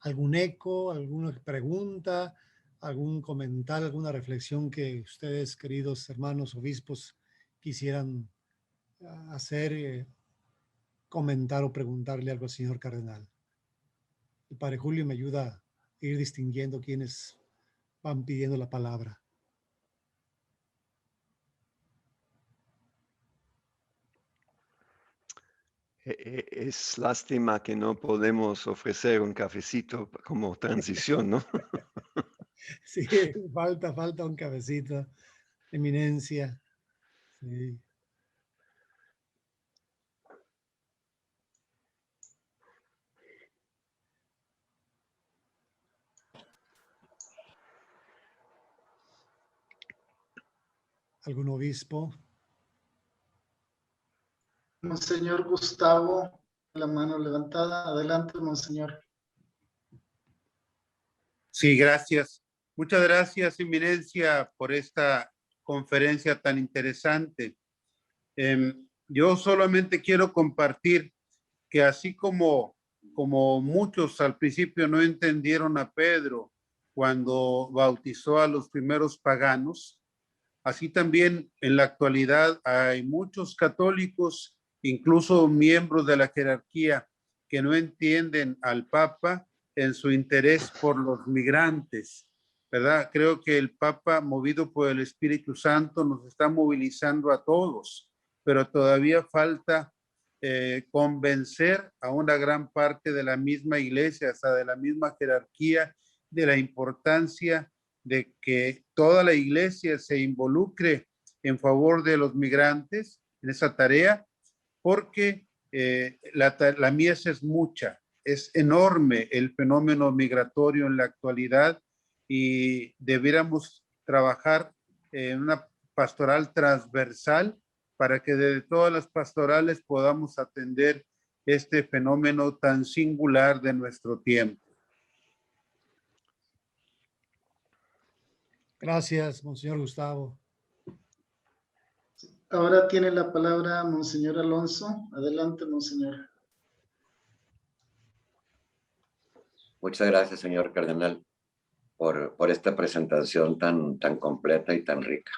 algún eco, alguna pregunta, algún comentario, alguna reflexión que ustedes, queridos hermanos obispos, quisieran hacer, comentar o preguntarle algo al señor cardenal. El Padre Julio me ayuda a ir distinguiendo quiénes van pidiendo la palabra. Es lástima que no podemos ofrecer un cafecito como transición, ¿no? Sí, falta un cabecito, eminencia. Sí. algún obispo. Monseñor Gustavo, la mano levantada. Adelante, Monseñor. Sí, gracias. Muchas gracias, Eminencia, por esta conferencia tan interesante. Yo solamente quiero compartir que así como muchos al principio no entendieron a Pedro cuando bautizó a los primeros paganos, así también en la actualidad hay muchos católicos, incluso miembros de la jerarquía, que no entienden al Papa en su interés por los migrantes, ¿verdad? Creo que el Papa, movido por el Espíritu Santo, nos está movilizando a todos, pero todavía falta convencer a una gran parte de la misma iglesia, hasta de la misma jerarquía, de la importancia de que toda la iglesia se involucre en favor de los migrantes en esa tarea, porque la mies es mucha, es enorme el fenómeno migratorio en la actualidad y debiéramos trabajar en una pastoral transversal para que de todas las pastorales podamos atender este fenómeno tan singular de nuestro tiempo. Gracias, Monseñor Gustavo. Ahora tiene la palabra Monseñor Alonso. Adelante, Monseñor. Muchas gracias, señor cardenal, por esta presentación tan completa y tan rica.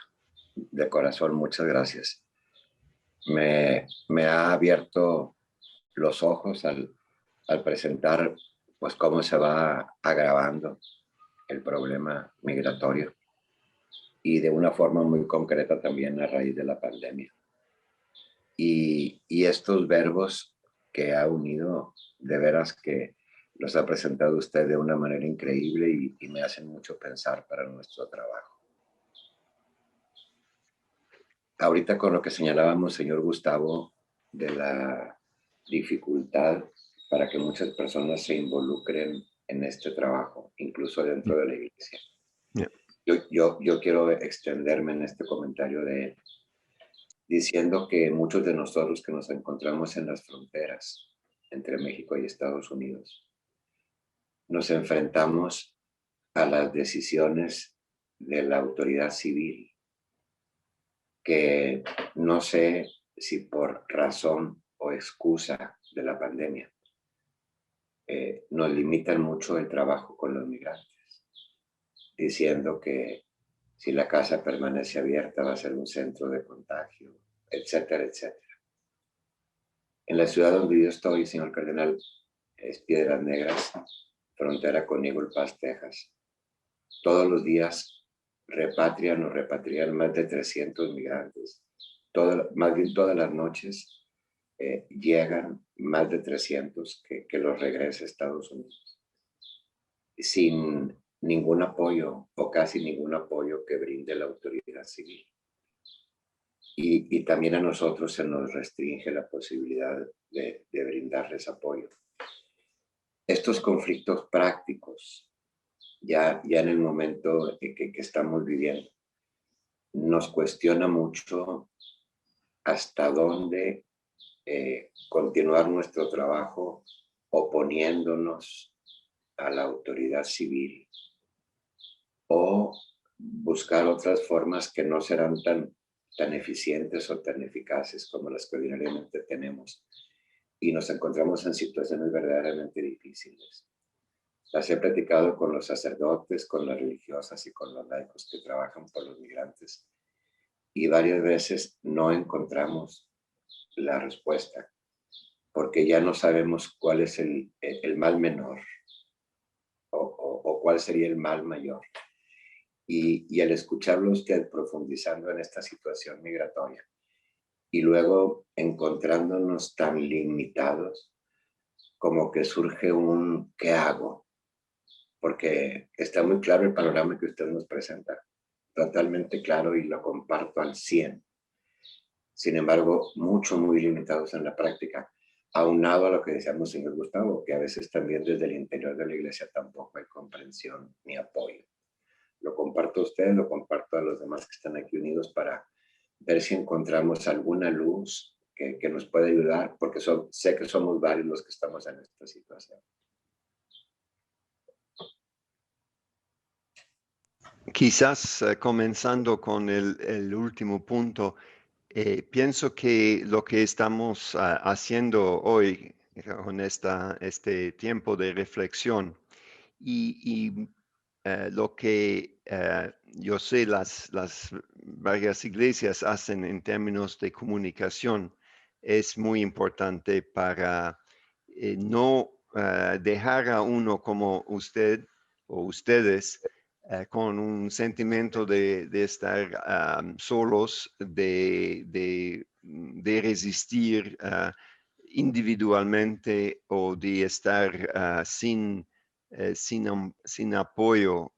De corazón, muchas gracias. Me ha abierto los ojos al presentar pues cómo se va agravando el problema migratorio y de una forma muy concreta también a raíz de la pandemia. Y estos verbos que ha unido, de veras que los ha presentado usted de una manera increíble y me hacen mucho pensar para nuestro trabajo. Ahorita con lo que señalábamos, señor Gustavo, de la dificultad para que muchas personas se involucren en este trabajo, incluso dentro de la iglesia. Yeah. Yo quiero extenderme en este comentario de él, diciendo que muchos de nosotros que nos encontramos en las fronteras entre México y Estados Unidos, nos enfrentamos a las decisiones de la autoridad civil, que no sé si por razón o excusa de la pandemia, nos limitan mucho el trabajo con los migrantes, diciendo que si la casa permanece abierta va a ser un centro de contagio, etcétera, etcétera. En la ciudad donde yo estoy, señor cardenal, es Piedras Negras, frontera con Eagle Pass, Texas. Todos los días repatrian más de 300 migrantes. Más bien todas las noches llegan más de 300 que los regresa a Estados Unidos. Sin ningún apoyo o casi ningún apoyo que brinde la autoridad civil. Y también a nosotros se nos restringe la posibilidad de brindarles apoyo. Estos conflictos prácticos, ya en el momento que estamos viviendo, nos cuestiona mucho hasta dónde continuar nuestro trabajo oponiéndonos a la autoridad civil o buscar otras formas que no serán tan eficientes o tan eficaces como las que ordinariamente tenemos, y nos encontramos en situaciones verdaderamente difíciles. Las he platicado con los sacerdotes, con las religiosas y con los laicos que trabajan por los migrantes, y varias veces no encontramos la respuesta, porque ya no sabemos cuál es el mal menor o cuál sería el mal mayor. Y al escucharlo usted profundizando en esta situación migratoria y luego encontrándonos tan limitados, como que surge un ¿qué hago? Porque está muy claro el panorama que usted nos presenta, totalmente claro, y lo comparto al 100. Sin embargo, muy limitados en la práctica, aunado a lo que decíamos, señor Gustavo, que a veces también desde el interior de la iglesia tampoco hay comprensión ni apoyo. Lo comparto a usted, lo comparto a los demás que están aquí unidos para ver si encontramos alguna luz que nos pueda ayudar, porque sé que somos varios los que estamos en esta situación. Quizás comenzando con el último punto, pienso que lo que estamos haciendo hoy con este tiempo de reflexión y lo que yo sé las varias iglesias hacen en términos de comunicación es muy importante para no dejar a uno como usted o ustedes con un sentimiento de estar solos, de resistir individualmente o de estar sin apoyo,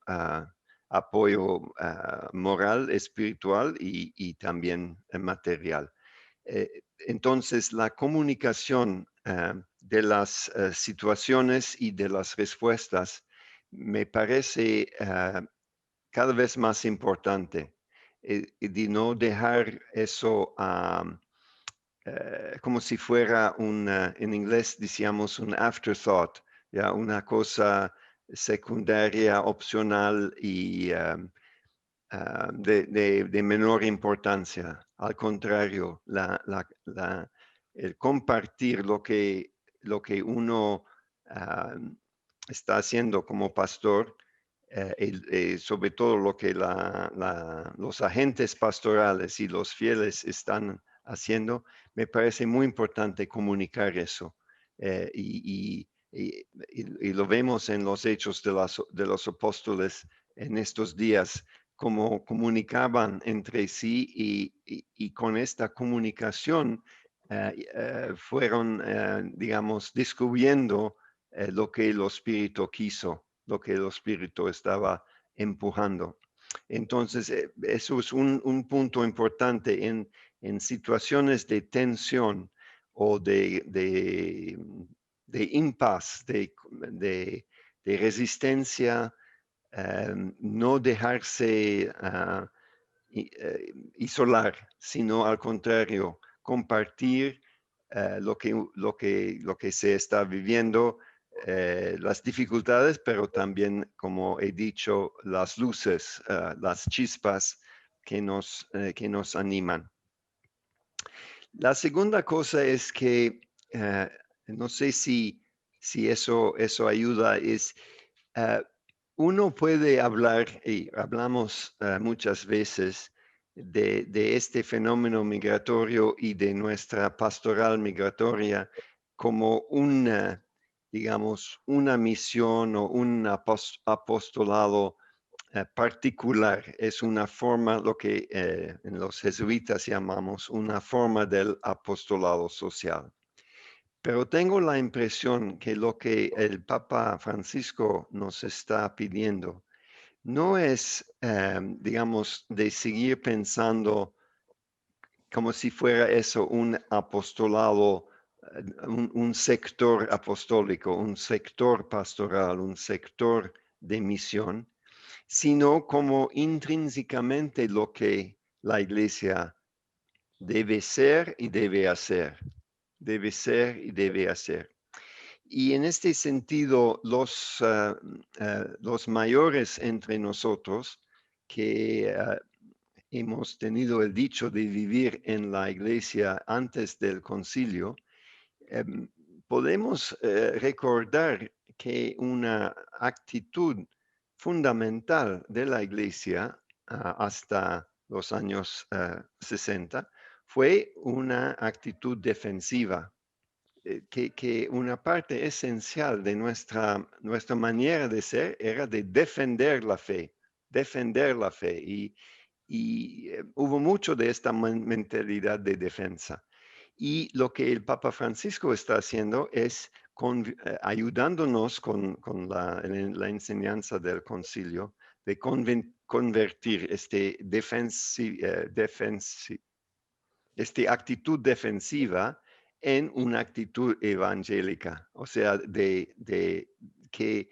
moral, espiritual y también material. Entonces, la comunicación de las situaciones y de las respuestas me parece cada vez más importante, de no dejar eso como si fuera en inglés decíamos un afterthought, ¿ya? Una cosa secundaria, opcional y de menor importancia. Al contrario, el compartir lo que uno está haciendo como pastor, sobre todo lo que los agentes pastorales y los fieles están haciendo, me parece muy importante comunicar eso. Y lo vemos en los hechos de los apóstoles en estos días, cómo comunicaban entre sí y con esta comunicación fueron, digamos, descubriendo lo que el Espíritu quiso, lo que el Espíritu estaba empujando. Entonces, eso es un punto importante en situaciones de tensión o de impasse, de resistencia, no dejarse isolar, sino al contrario, compartir lo que se está viviendo, las dificultades, pero también, como he dicho, las luces, las chispas que nos animan. La segunda cosa es que, no sé si eso ayuda, es uno puede hablar, y hablamos muchas veces, de este fenómeno migratorio y de nuestra pastoral migratoria como digamos, una misión o un apostolado particular. Es una forma, lo que en los jesuitas llamamos una forma del apostolado social. Pero tengo la impresión que lo que el Papa Francisco nos está pidiendo no es, digamos, de seguir pensando como si fuera eso un apostolado, un sector apostólico, un sector pastoral, un sector de misión, sino como intrínsecamente lo que la iglesia debe ser y debe hacer. Debe ser y debe hacer. Y en este sentido, los mayores entre nosotros que hemos tenido el dicho de vivir en la iglesia antes del concilio, podemos recordar que una actitud fundamental de la iglesia hasta los años 60 fue una actitud defensiva, que una parte esencial de nuestra manera de ser era de defender la fe. Y hubo mucho de esta mentalidad de defensa. Y lo que el Papa Francisco está haciendo es ayudándonos con la enseñanza del concilio de convertir esta actitud defensiva en una actitud evangélica. O sea, de que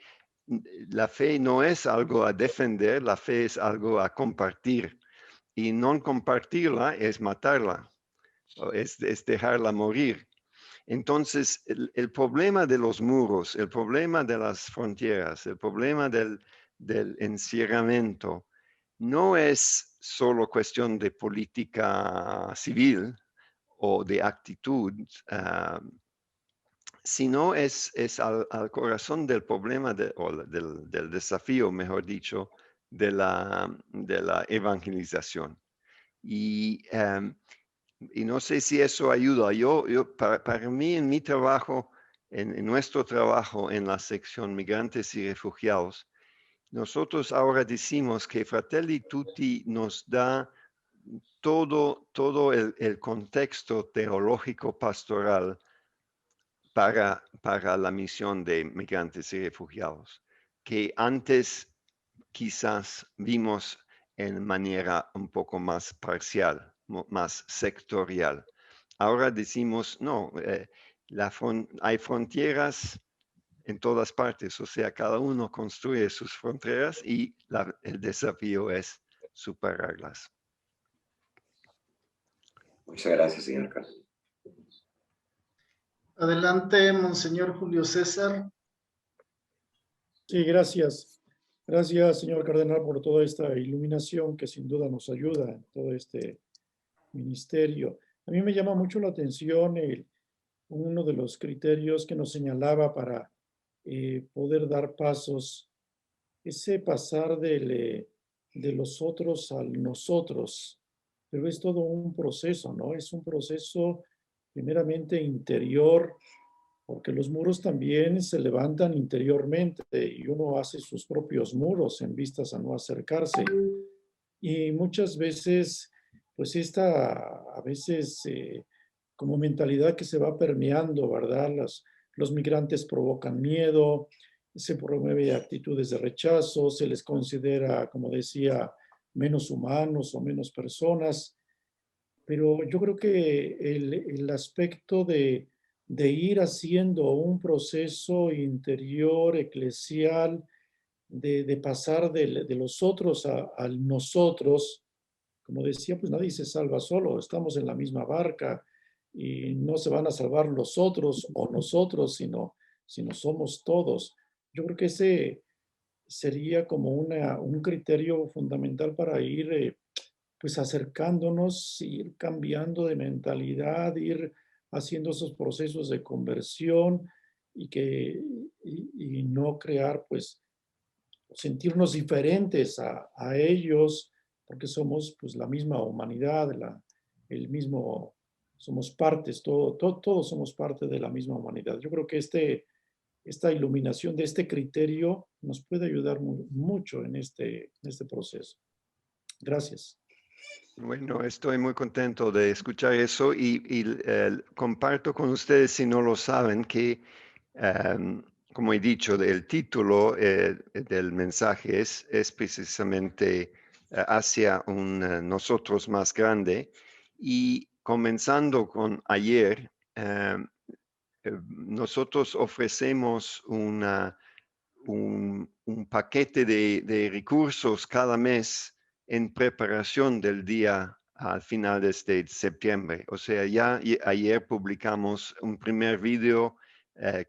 la fe no es algo a defender, la fe es algo a compartir. y no compartirla es matarla, o es dejarla morir. Entonces, el problema de los muros, el problema de las fronteras, el problema del encierramiento, no es solo cuestión de política civil o de actitud, sino es al corazón del problema o del desafío, mejor dicho, de la evangelización. Y no sé si eso ayuda. Para mí, en mi trabajo, en nuestro trabajo en la sección Migrantes y Refugiados, nosotros ahora decimos que Fratelli Tutti nos da todo el contexto teológico pastoral para la misión de migrantes y refugiados, que antes quizás vimos en manera un poco más parcial, más sectorial. Ahora decimos, no, hay fronteras en todas partes, o sea, cada uno construye sus fronteras y el desafío es superarlas. Muchas gracias, señor Carlos. Adelante, Monseñor Julio César. Sí, gracias. Gracias, señor cardenal, por toda esta iluminación que sin duda nos ayuda en todo este ministerio. A mí me llama mucho la atención uno de los criterios que nos señalaba para poder dar pasos, ese pasar de los otros al nosotros. Pero es todo un proceso, ¿no? Es un proceso primeramente interior, porque los muros también se levantan interiormente y uno hace sus propios muros en vistas a no acercarse. Y muchas veces, pues a veces como mentalidad que se va permeando, ¿verdad? Los migrantes provocan miedo, se promueve actitudes de rechazo, se les considera, como decía, menos humanos o menos personas. Pero yo creo que el aspecto de ir haciendo un proceso interior, eclesial, de pasar de los otros al nosotros, como decía, pues nadie se salva solo, estamos en la misma barca y no se van a salvar los otros o nosotros, sino somos todos. Yo creo que ese sería como un criterio fundamental para ir pues acercándonos, ir cambiando de mentalidad, ir haciendo esos procesos de conversión y no crear, pues, sentirnos diferentes a ellos, porque somos pues la misma humanidad, el mismo, somos partes, todos somos parte de la misma humanidad. Yo creo que esta iluminación de este criterio nos puede ayudar mucho en este proceso. Gracias. Bueno, estoy muy contento de escuchar eso y comparto con ustedes, si no lo saben, que, como he dicho, el título del mensaje es precisamente hacia un nosotros más grande. Y comenzando con ayer, nosotros ofrecemos un paquete de recursos cada mes en preparación del día al final de septiembre. O sea, ya ayer publicamos un primer video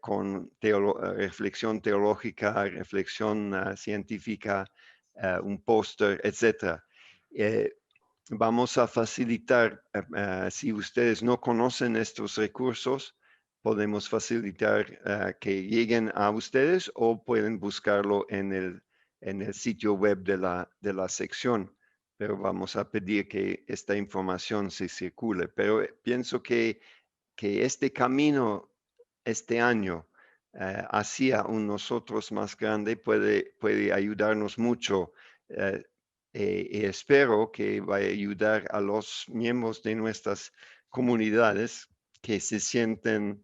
con reflexión teológica, reflexión científica, un póster, etc. Vamos a facilitar, si ustedes no conocen estos recursos, podemos facilitar que lleguen a ustedes o pueden buscarlo en el sitio web de la sección. Pero vamos a pedir que esta información se circule. Pero pienso que este camino, este año, hacia un nosotros más grande puede ayudarnos mucho. Y espero que vaya a ayudar a los miembros de nuestras comunidades que se sienten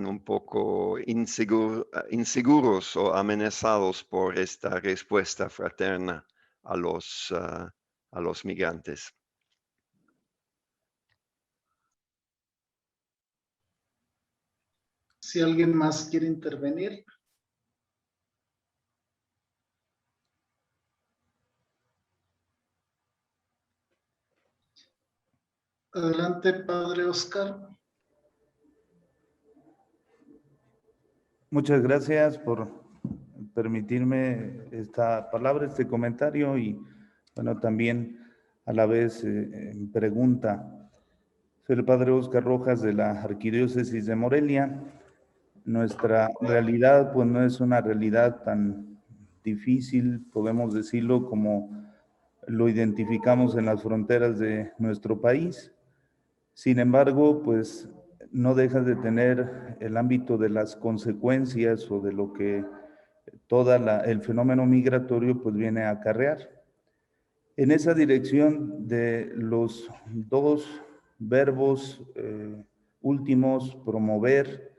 un poco inseguros o amenazados por esta respuesta fraterna a los migrantes. Si alguien más quiere intervenir. Adelante, Padre Oscar. Muchas gracias por permitirme esta palabra, este comentario y, bueno, también a la vez pregunta. Soy el Padre Oscar Rojas de la Arquidiócesis de Morelia. Nuestra realidad, pues, no es una realidad tan difícil, podemos decirlo, como lo identificamos en las fronteras de nuestro país. Sin embargo, pues no deja de tener el ámbito de las consecuencias o de lo que el fenómeno migratorio pues viene a acarrear. En esa dirección de los dos verbos últimos, promover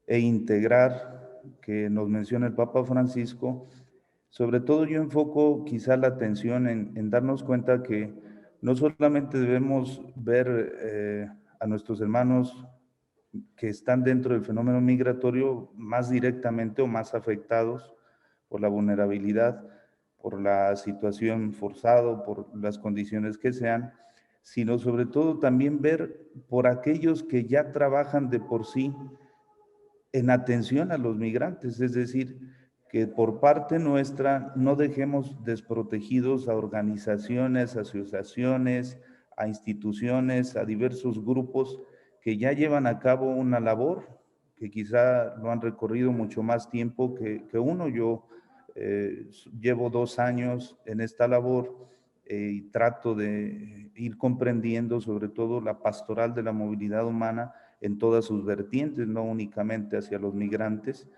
e integrar, que nos menciona el Papa Francisco, sobre todo yo enfoco quizá la atención en darnos cuenta que no solamente debemos ver a nuestros hermanos que están dentro del fenómeno migratorio más directamente o más afectados por la vulnerabilidad, por la situación forzada, por las condiciones que sean, sino sobre todo también ver por aquellos que ya trabajan de por sí en atención a los migrantes, es decir, que por parte nuestra no dejemos desprotegidos a organizaciones, asociaciones, a instituciones, a diversos grupos que ya llevan a cabo una labor, que quizá lo han recorrido mucho más tiempo que uno. Yo llevo 2 años en esta labor y trato de ir comprendiendo sobre todo la pastoral de la movilidad humana en todas sus vertientes, no únicamente hacia los migrantes,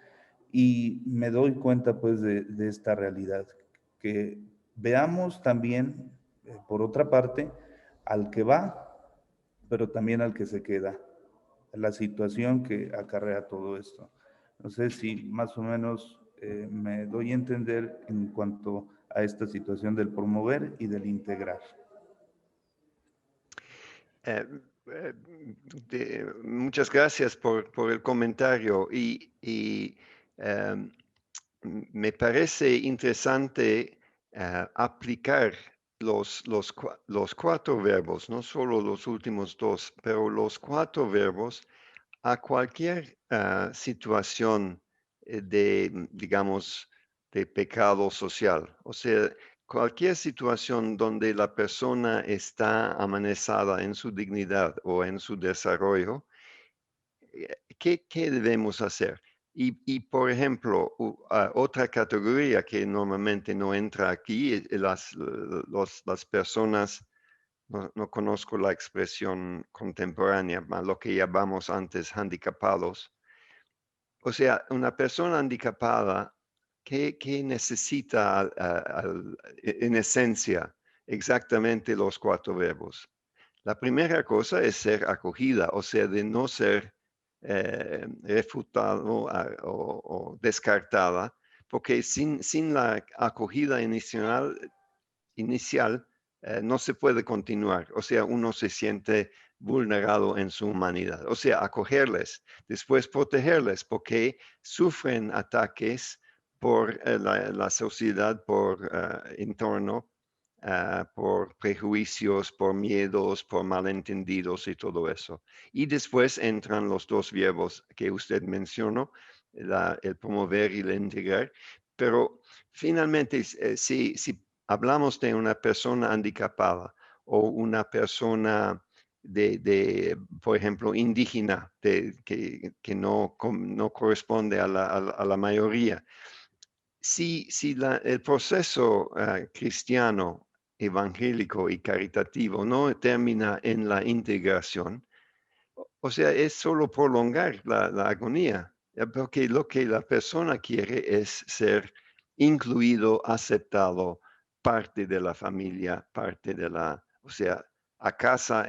y me doy cuenta pues de esta realidad, que veamos también, por otra parte, al que va, pero también al que se queda, la situación que acarrea todo esto. No sé si más o menos me doy a entender en cuanto a esta situación del promover y del integrar. Muchas gracias por el comentario me parece interesante aplicar los 4 verbos, no solo los últimos 2, pero los 4 verbos a cualquier situación digamos, de pecado social. O sea, cualquier situación donde la persona está amenazada en su dignidad o en su desarrollo, ¿qué debemos hacer? Por ejemplo, otra categoría que normalmente no entra aquí es las personas, no conozco la expresión contemporánea, lo que llamamos antes handicapados. O sea, una persona handicapada, ¿qué necesita en esencia exactamente los 4 verbos? La primera cosa es ser acogida, o sea, de no ser refutado o descartada, porque sin la acogida inicial no se puede continuar. O sea, uno se siente vulnerado en su humanidad. O sea, acogerles, después protegerles, porque sufren ataques por la sociedad, por entorno, por prejuicios, por miedos, por malentendidos y todo eso. Y después entran los 2 verbos que usted mencionó, el promover y el integrar. Pero finalmente, si hablamos de una persona handicapada o una persona por ejemplo, indígena, que no corresponde a la mayoría, si el proceso cristiano, evangélico y caritativo no termina en la integración, o sea, es solo prolongar la agonía, porque lo que la persona quiere es ser incluido, aceptado, parte de la familia, parte de o sea,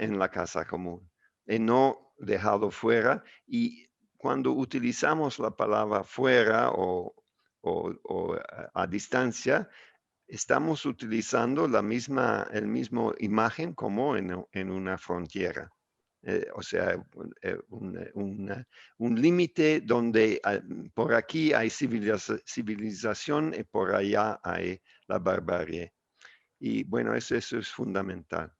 en la casa común, y no dejado fuera. Y cuando utilizamos la palabra fuera o a distancia, estamos utilizando el mismo imagen como en una frontera. O sea, un límite donde por aquí hay civilización y por allá hay la barbarie. Y bueno, eso es fundamental.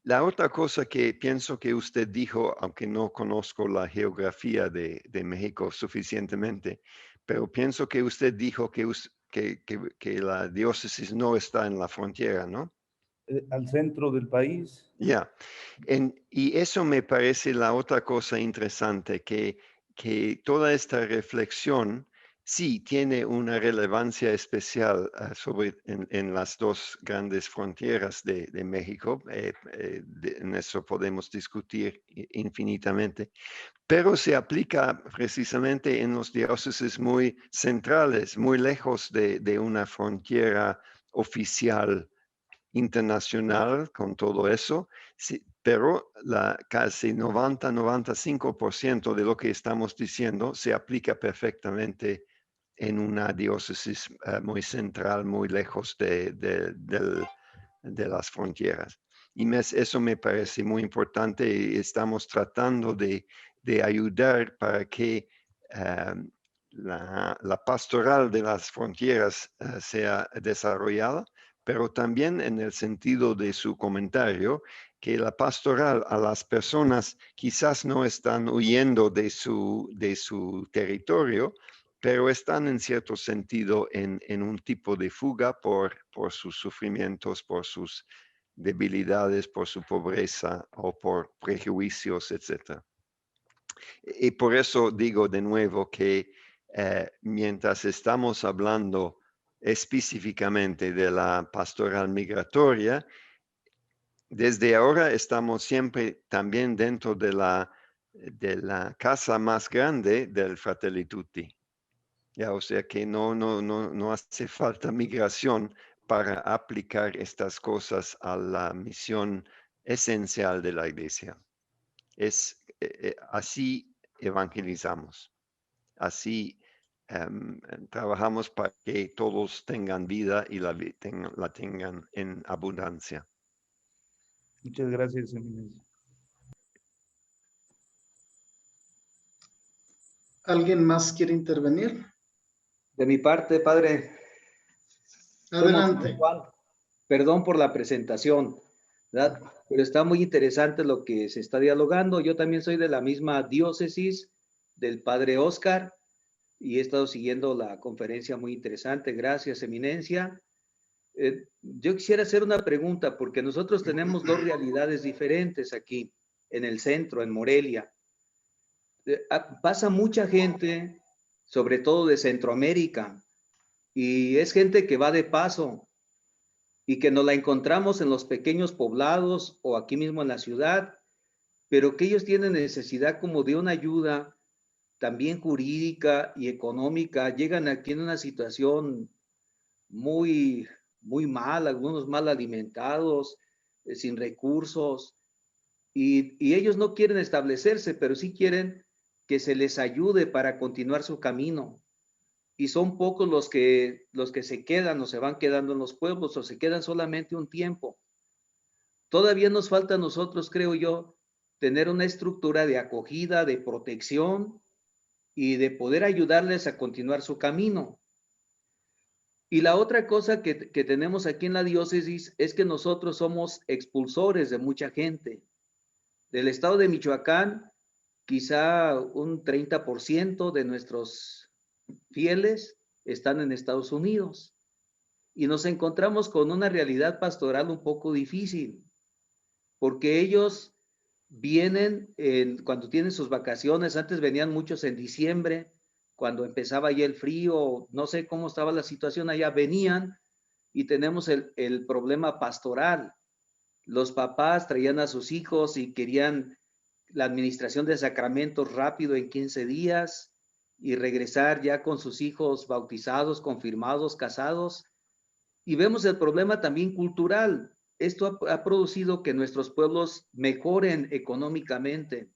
La otra cosa que pienso que usted dijo, aunque no conozco la geografía de México suficientemente, pero pienso que usted dijo que la diócesis no está en la frontera, ¿no? Al centro del país. Ya. Y eso me parece la otra cosa interesante, que toda esta reflexión sí tiene una relevancia especial en las dos grandes fronteras de México. En eso podemos discutir infinitamente, pero se aplica precisamente en los diócesis muy centrales, muy lejos de una frontera oficial internacional con todo eso, sí, pero casi 90-95% de lo que estamos diciendo se aplica perfectamente en una diócesis muy central, muy lejos de las fronteras. Y eso me parece muy importante y estamos tratando de ayudar para que la pastoral de las fronteras sea desarrollada, pero también en el sentido de su comentario, que la pastoral a las personas quizás no están huyendo de su territorio, pero están en cierto sentido en un tipo de fuga por sus sufrimientos, por sus debilidades, por su pobreza o por prejuicios, etc. Y por eso digo de nuevo que mientras estamos hablando específicamente de la pastoral migratoria, desde ahora estamos siempre también dentro de la casa más grande del Fratelli Tutti. Ya, o sea que no hace falta migración para aplicar estas cosas a la misión esencial de la iglesia. Así evangelizamos, así trabajamos para que todos tengan vida y la tengan en abundancia. Muchas gracias, Eminencia. ¿Alguien más quiere intervenir? De mi parte, padre. Adelante. Juan, perdón por la presentación, ¿verdad? Pero está muy interesante lo que se está dialogando. Yo también soy de la misma diócesis del padre Oscar y he estado siguiendo la conferencia muy interesante. Gracias, Eminencia. Yo quisiera hacer una pregunta porque nosotros tenemos dos realidades diferentes aquí en el centro, en Morelia. Pasa mucha gente, sobre todo de Centroamérica, y es gente que va de paso y que nos la encontramos en los pequeños poblados o aquí mismo en la ciudad, pero que ellos tienen necesidad como de una ayuda también jurídica y económica. Llegan aquí en una situación muy mal, algunos mal alimentados, sin recursos, y ellos no quieren establecerse, pero sí quieren que se les ayude para continuar su camino. Y son pocos los que se quedan o se van quedando en los pueblos o se quedan solamente un tiempo. Todavía nos falta a nosotros, creo yo, tener una estructura de acogida, de protección y de poder ayudarles a continuar su camino. Y la otra cosa que tenemos aquí en la diócesis es que nosotros somos expulsores de mucha gente. Del estado de Michoacán, quizá un 30% de nuestros fieles están en Estados Unidos. Y nos encontramos con una realidad pastoral un poco difícil, porque ellos vienen cuando tienen sus vacaciones. Antes venían muchos en diciembre, cuando empezaba ya el frío, no sé cómo estaba la situación allá, venían y tenemos el problema pastoral. Los papás traían a sus hijos y querían la administración de sacramentos rápido en 15 días y regresar ya con sus hijos bautizados, confirmados, casados. Y vemos el problema también cultural. Esto ha producido que nuestros pueblos mejoren económicamente,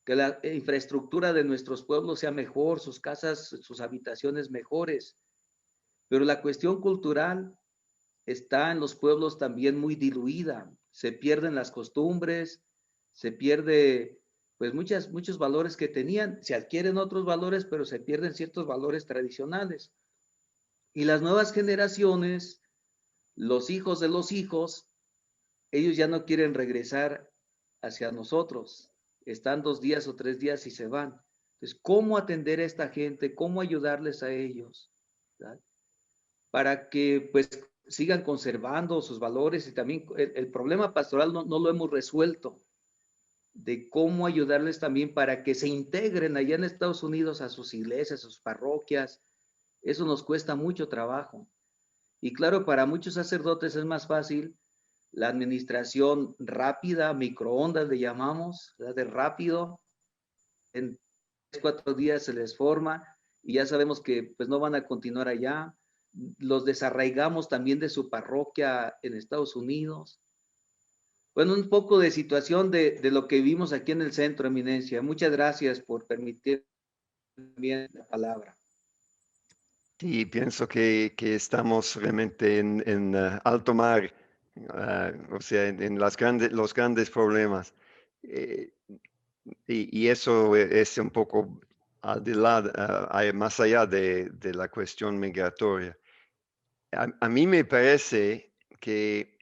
que la infraestructura de nuestros pueblos sea mejor, sus casas, sus habitaciones mejores. Pero la cuestión cultural está en los pueblos también muy diluida. Se pierden las costumbres, se pierde pues muchos valores que tenían, se adquieren otros valores, pero se pierden ciertos valores tradicionales. Y las nuevas generaciones, los hijos de los hijos, ellos ya no quieren regresar hacia nosotros. Están 2 días o 3 días y se van. Entonces, ¿cómo atender a esta gente? ¿Cómo ayudarles a ellos? ¿Verdad? Para que pues sigan conservando sus valores, y también el problema pastoral no lo hemos resuelto, de cómo ayudarles también para que se integren allá en Estados Unidos a sus iglesias, a sus parroquias. Eso nos cuesta mucho trabajo. Y claro, para muchos sacerdotes es más fácil la administración rápida, microondas le llamamos, ¿verdad? De rápido, en 3-4 días se les forma y ya sabemos que pues no van a continuar allá. Los desarraigamos también de su parroquia en Estados Unidos. Bueno, un poco de situación de lo que vivimos aquí en el centro, Eminencia. Muchas gracias por permitir también la palabra. Sí, pienso que estamos realmente en alto mar, o sea, en los grandes problemas. Y eso es un poco más allá de la cuestión migratoria. A mí me parece que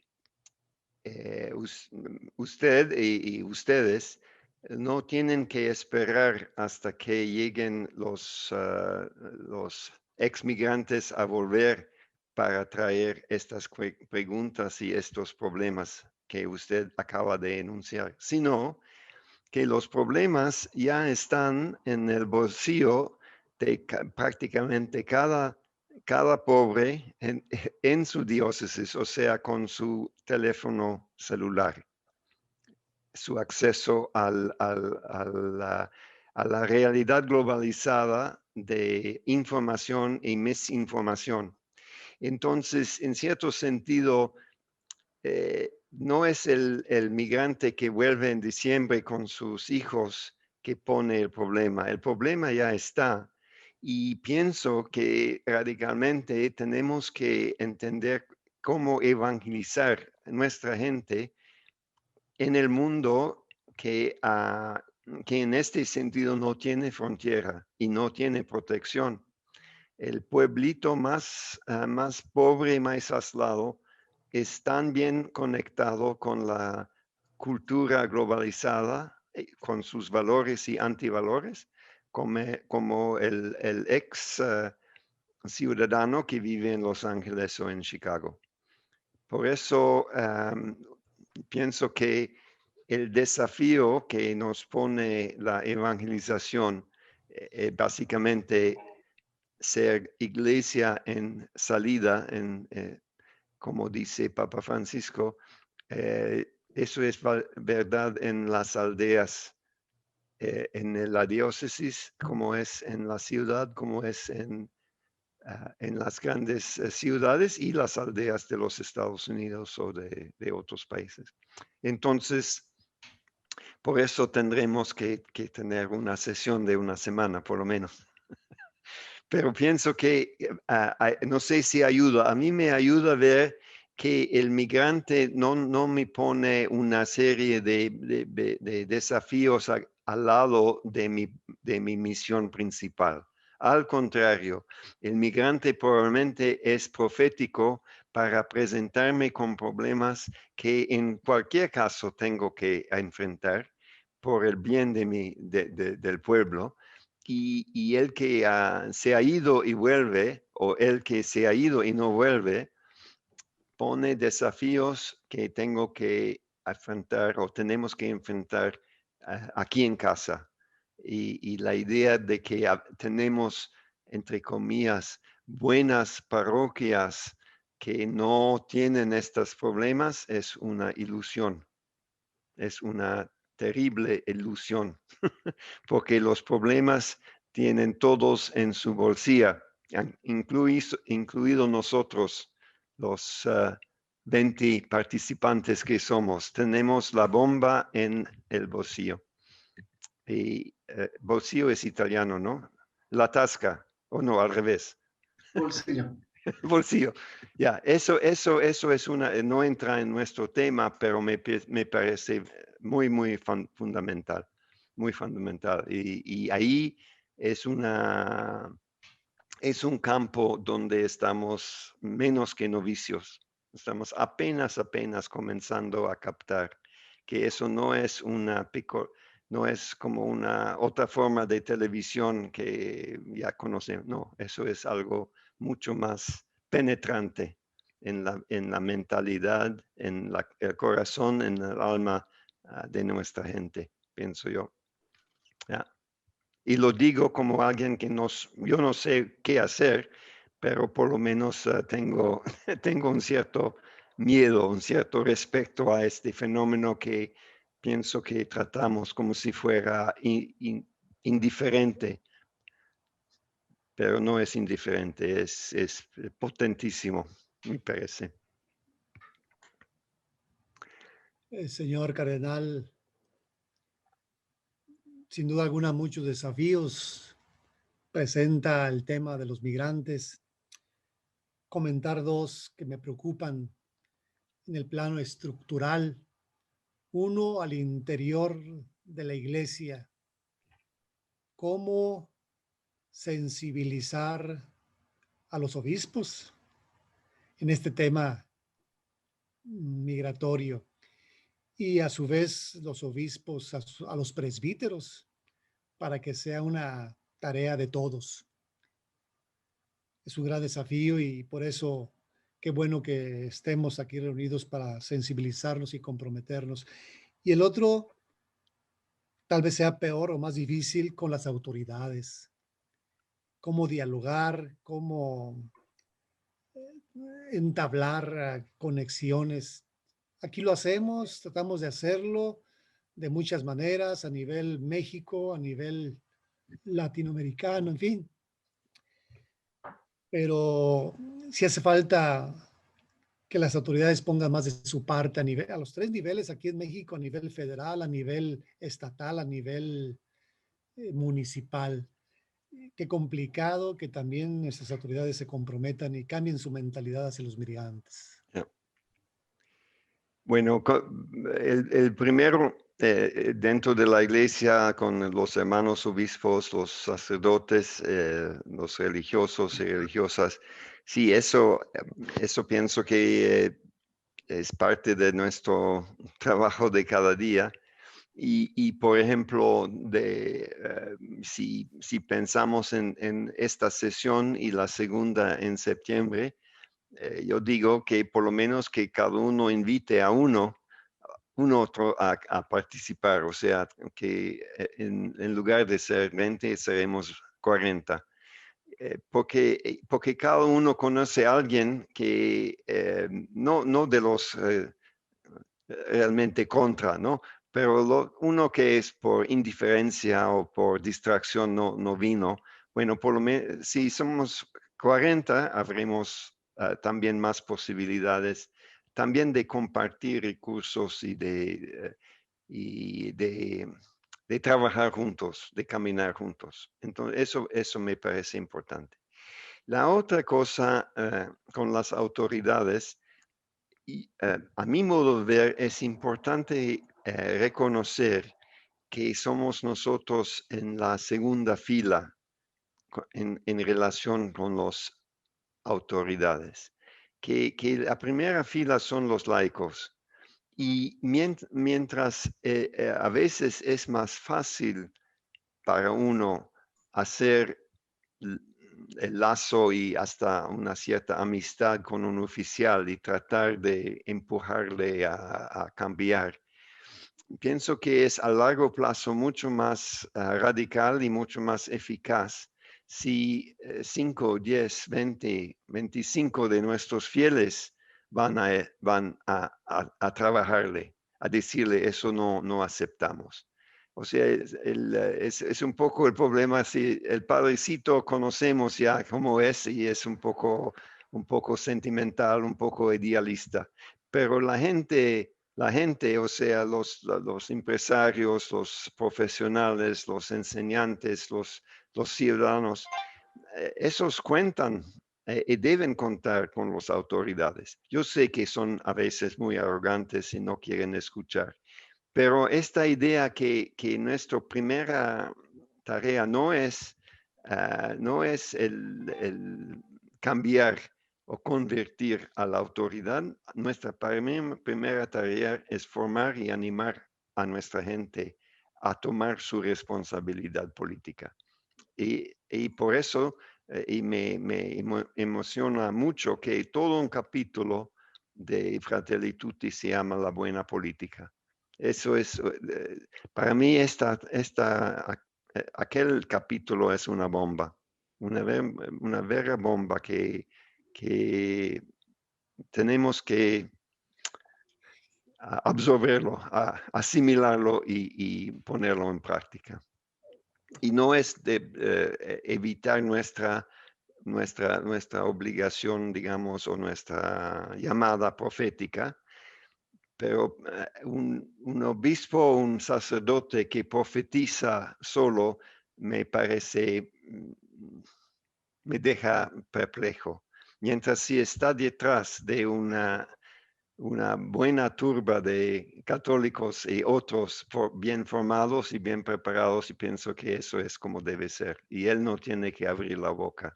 usted y ustedes no tienen que esperar hasta que lleguen los exmigrantes a volver para traer estas preguntas y estos problemas que usted acaba de enunciar, sino que los problemas ya están en el bolsillo de prácticamente cada pobre en su diócesis, o sea, con su teléfono celular, su acceso a la realidad globalizada de información y misinformación. Entonces, en cierto sentido, no es el migrante que vuelve en diciembre con sus hijos que pone el problema ya está. Y pienso que radicalmente tenemos que entender cómo evangelizar a nuestra gente en el mundo que en este sentido no tiene frontera y no tiene protección. El pueblito más pobre y más aislado es tan bien conectado con la cultura globalizada, con sus valores y antivalores, como el ex ciudadano que vive en Los Ángeles o en Chicago. Por eso pienso que el desafío que nos pone la evangelización básicamente ser iglesia en salida, como dice Papa Francisco, eso es verdad en las aldeas, en la diócesis, como es en la ciudad, como es en las grandes ciudades y las aldeas de los Estados Unidos o de otros países. Entonces, por eso tendremos que tener una sesión de una semana, por lo menos. Pero pienso que, no sé si ayuda, a mí me ayuda a ver que el migrante no me pone una serie de desafíos al lado de mi misión principal. Al contrario, el migrante probablemente es profético para presentarme con problemas que en cualquier caso tengo que enfrentar por el bien del pueblo. Y el que se ha ido y vuelve, o el que se ha ido y no vuelve, pone desafíos que tengo que enfrentar o tenemos que enfrentar aquí en casa. Y la idea de que tenemos, entre comillas, buenas parroquias que no tienen estos problemas es una ilusión. Es una terrible ilusión, porque los problemas tienen todos en su bolsillo, incluido nosotros, los 20 participantes que somos. Tenemos la bomba en el bolsillo. Y bolsillo es italiano, ¿no? La tasca, o no, al revés. Bolsillo. Bolsillo. Ya, eso es no entra en nuestro tema, pero me parece muy fundamental, muy fundamental. Y ahí es un campo donde estamos menos que novicios, Estamos apenas comenzando a captar que eso no es no es como una otra forma de televisión que ya conocemos. No, eso es algo mucho más penetrante en la mentalidad, en el corazón, en el alma de nuestra gente, pienso yo. Ya. Y lo digo como alguien que yo no sé qué hacer, pero por lo menos tengo un cierto miedo, un cierto respeto a este fenómeno que pienso que tratamos como si fuera indiferente, pero no es indiferente, es potentísimo, me parece. Señor Cardenal, sin duda alguna muchos desafíos presenta el tema de los migrantes. Comentar dos que me preocupan en el plano estructural. Uno, al interior de la iglesia, cómo sensibilizar a los obispos en este tema migratorio y a su vez los obispos a los presbíteros para que sea una tarea de todos. Es un gran desafío y por eso qué bueno que estemos aquí reunidos para sensibilizarnos y comprometernos. Y el otro tal vez sea peor o más difícil con las autoridades. Cómo dialogar, cómo entablar conexiones. Aquí lo hacemos, tratamos de hacerlo de muchas maneras a nivel México, a nivel latinoamericano, en fin. Pero si hace falta que las autoridades pongan más de su parte a los tres niveles aquí en México, a nivel federal, a nivel estatal, a nivel municipal. Qué complicado que también nuestras autoridades se comprometan y cambien su mentalidad hacia los migrantes. Bueno, el primero dentro de la iglesia con los hermanos obispos, los sacerdotes, los religiosos y religiosas, sí, eso pienso que es parte de nuestro trabajo de cada día. Y por ejemplo, si pensamos en esta sesión y la segunda en septiembre, yo digo que por lo menos que cada uno invite a un otro a participar, o sea, que en lugar de ser 20, seremos 40. Porque cada uno conoce a alguien que no de los realmente contra, ¿no? Pero uno que es por indiferencia o por distracción no vino, bueno, por lo menos si somos 40, habremos también más posibilidades también de compartir recursos y de trabajar juntos, de caminar juntos. Entonces, eso me parece importante. La otra cosa con las autoridades, a mi modo de ver, es importante reconocer que somos nosotros en la segunda fila en relación con las autoridades, que la primera fila son los laicos. Y mientras a veces es más fácil para uno hacer el lazo y hasta una cierta amistad con un oficial y tratar de empujarle a cambiar. Pienso que es a largo plazo mucho más radical y mucho más eficaz si 5, 10, 20, 25 de nuestros fieles van a trabajarle, a decirle eso no aceptamos. O sea, es un poco el problema si el padrecito conocemos ya cómo es y es un poco sentimental, un poco idealista, pero la gente, o sea, los empresarios, los profesionales, los enseñantes, los ciudadanos, esos cuentan y deben contar con las autoridades. Yo sé que son a veces muy arrogantes y no quieren escuchar, pero esta idea que nuestra primera tarea no es el cambiar o convertir a la autoridad, nuestra primera tarea es formar y animar a nuestra gente a tomar su responsabilidad política. Y por eso, y me emociona mucho que todo un capítulo de Fratelli Tutti se llama La Buena Política. Eso es, para mí, aquel capítulo es una bomba, una vera bomba que tenemos que absorberlo, asimilarlo y ponerlo en práctica. Y no es de evitar nuestra obligación, digamos, o nuestra llamada profética, pero un obispo, un sacerdote que profetiza solo me parece, me deja perplejo. Mientras si está detrás de una buena turba de católicos y otros bien formados y bien preparados, y pienso que eso es como debe ser. Y él no tiene que abrir la boca.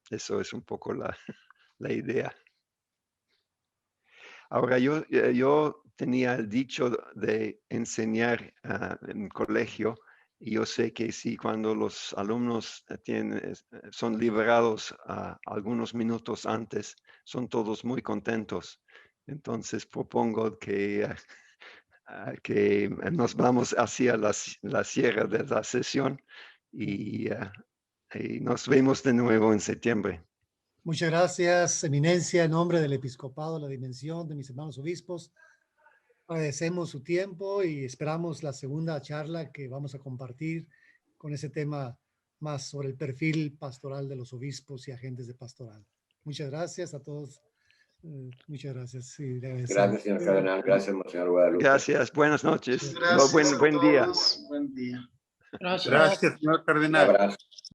Eso es un poco la idea. Ahora, yo tenía el dicho de enseñar en el colegio, y yo sé que sí, cuando los alumnos son liberados algunos minutos antes, son todos muy contentos. Entonces propongo que nos vamos hacia la cierre de la sesión y nos vemos de nuevo en septiembre. Muchas gracias, Eminencia, en nombre del Episcopado, la Dimensión, de mis hermanos obispos. Agradecemos su tiempo y esperamos la segunda charla que vamos a compartir con ese tema más sobre el perfil pastoral de los obispos y agentes de pastoral. Muchas gracias a todos. Muchas gracias. Sí, gracias, señor cardenal. Gracias, Monseñor Guadalupe. Gracias. Buenas noches. Gracias buen día. Buen día. Gracias, señor cardenal. Un abrazo.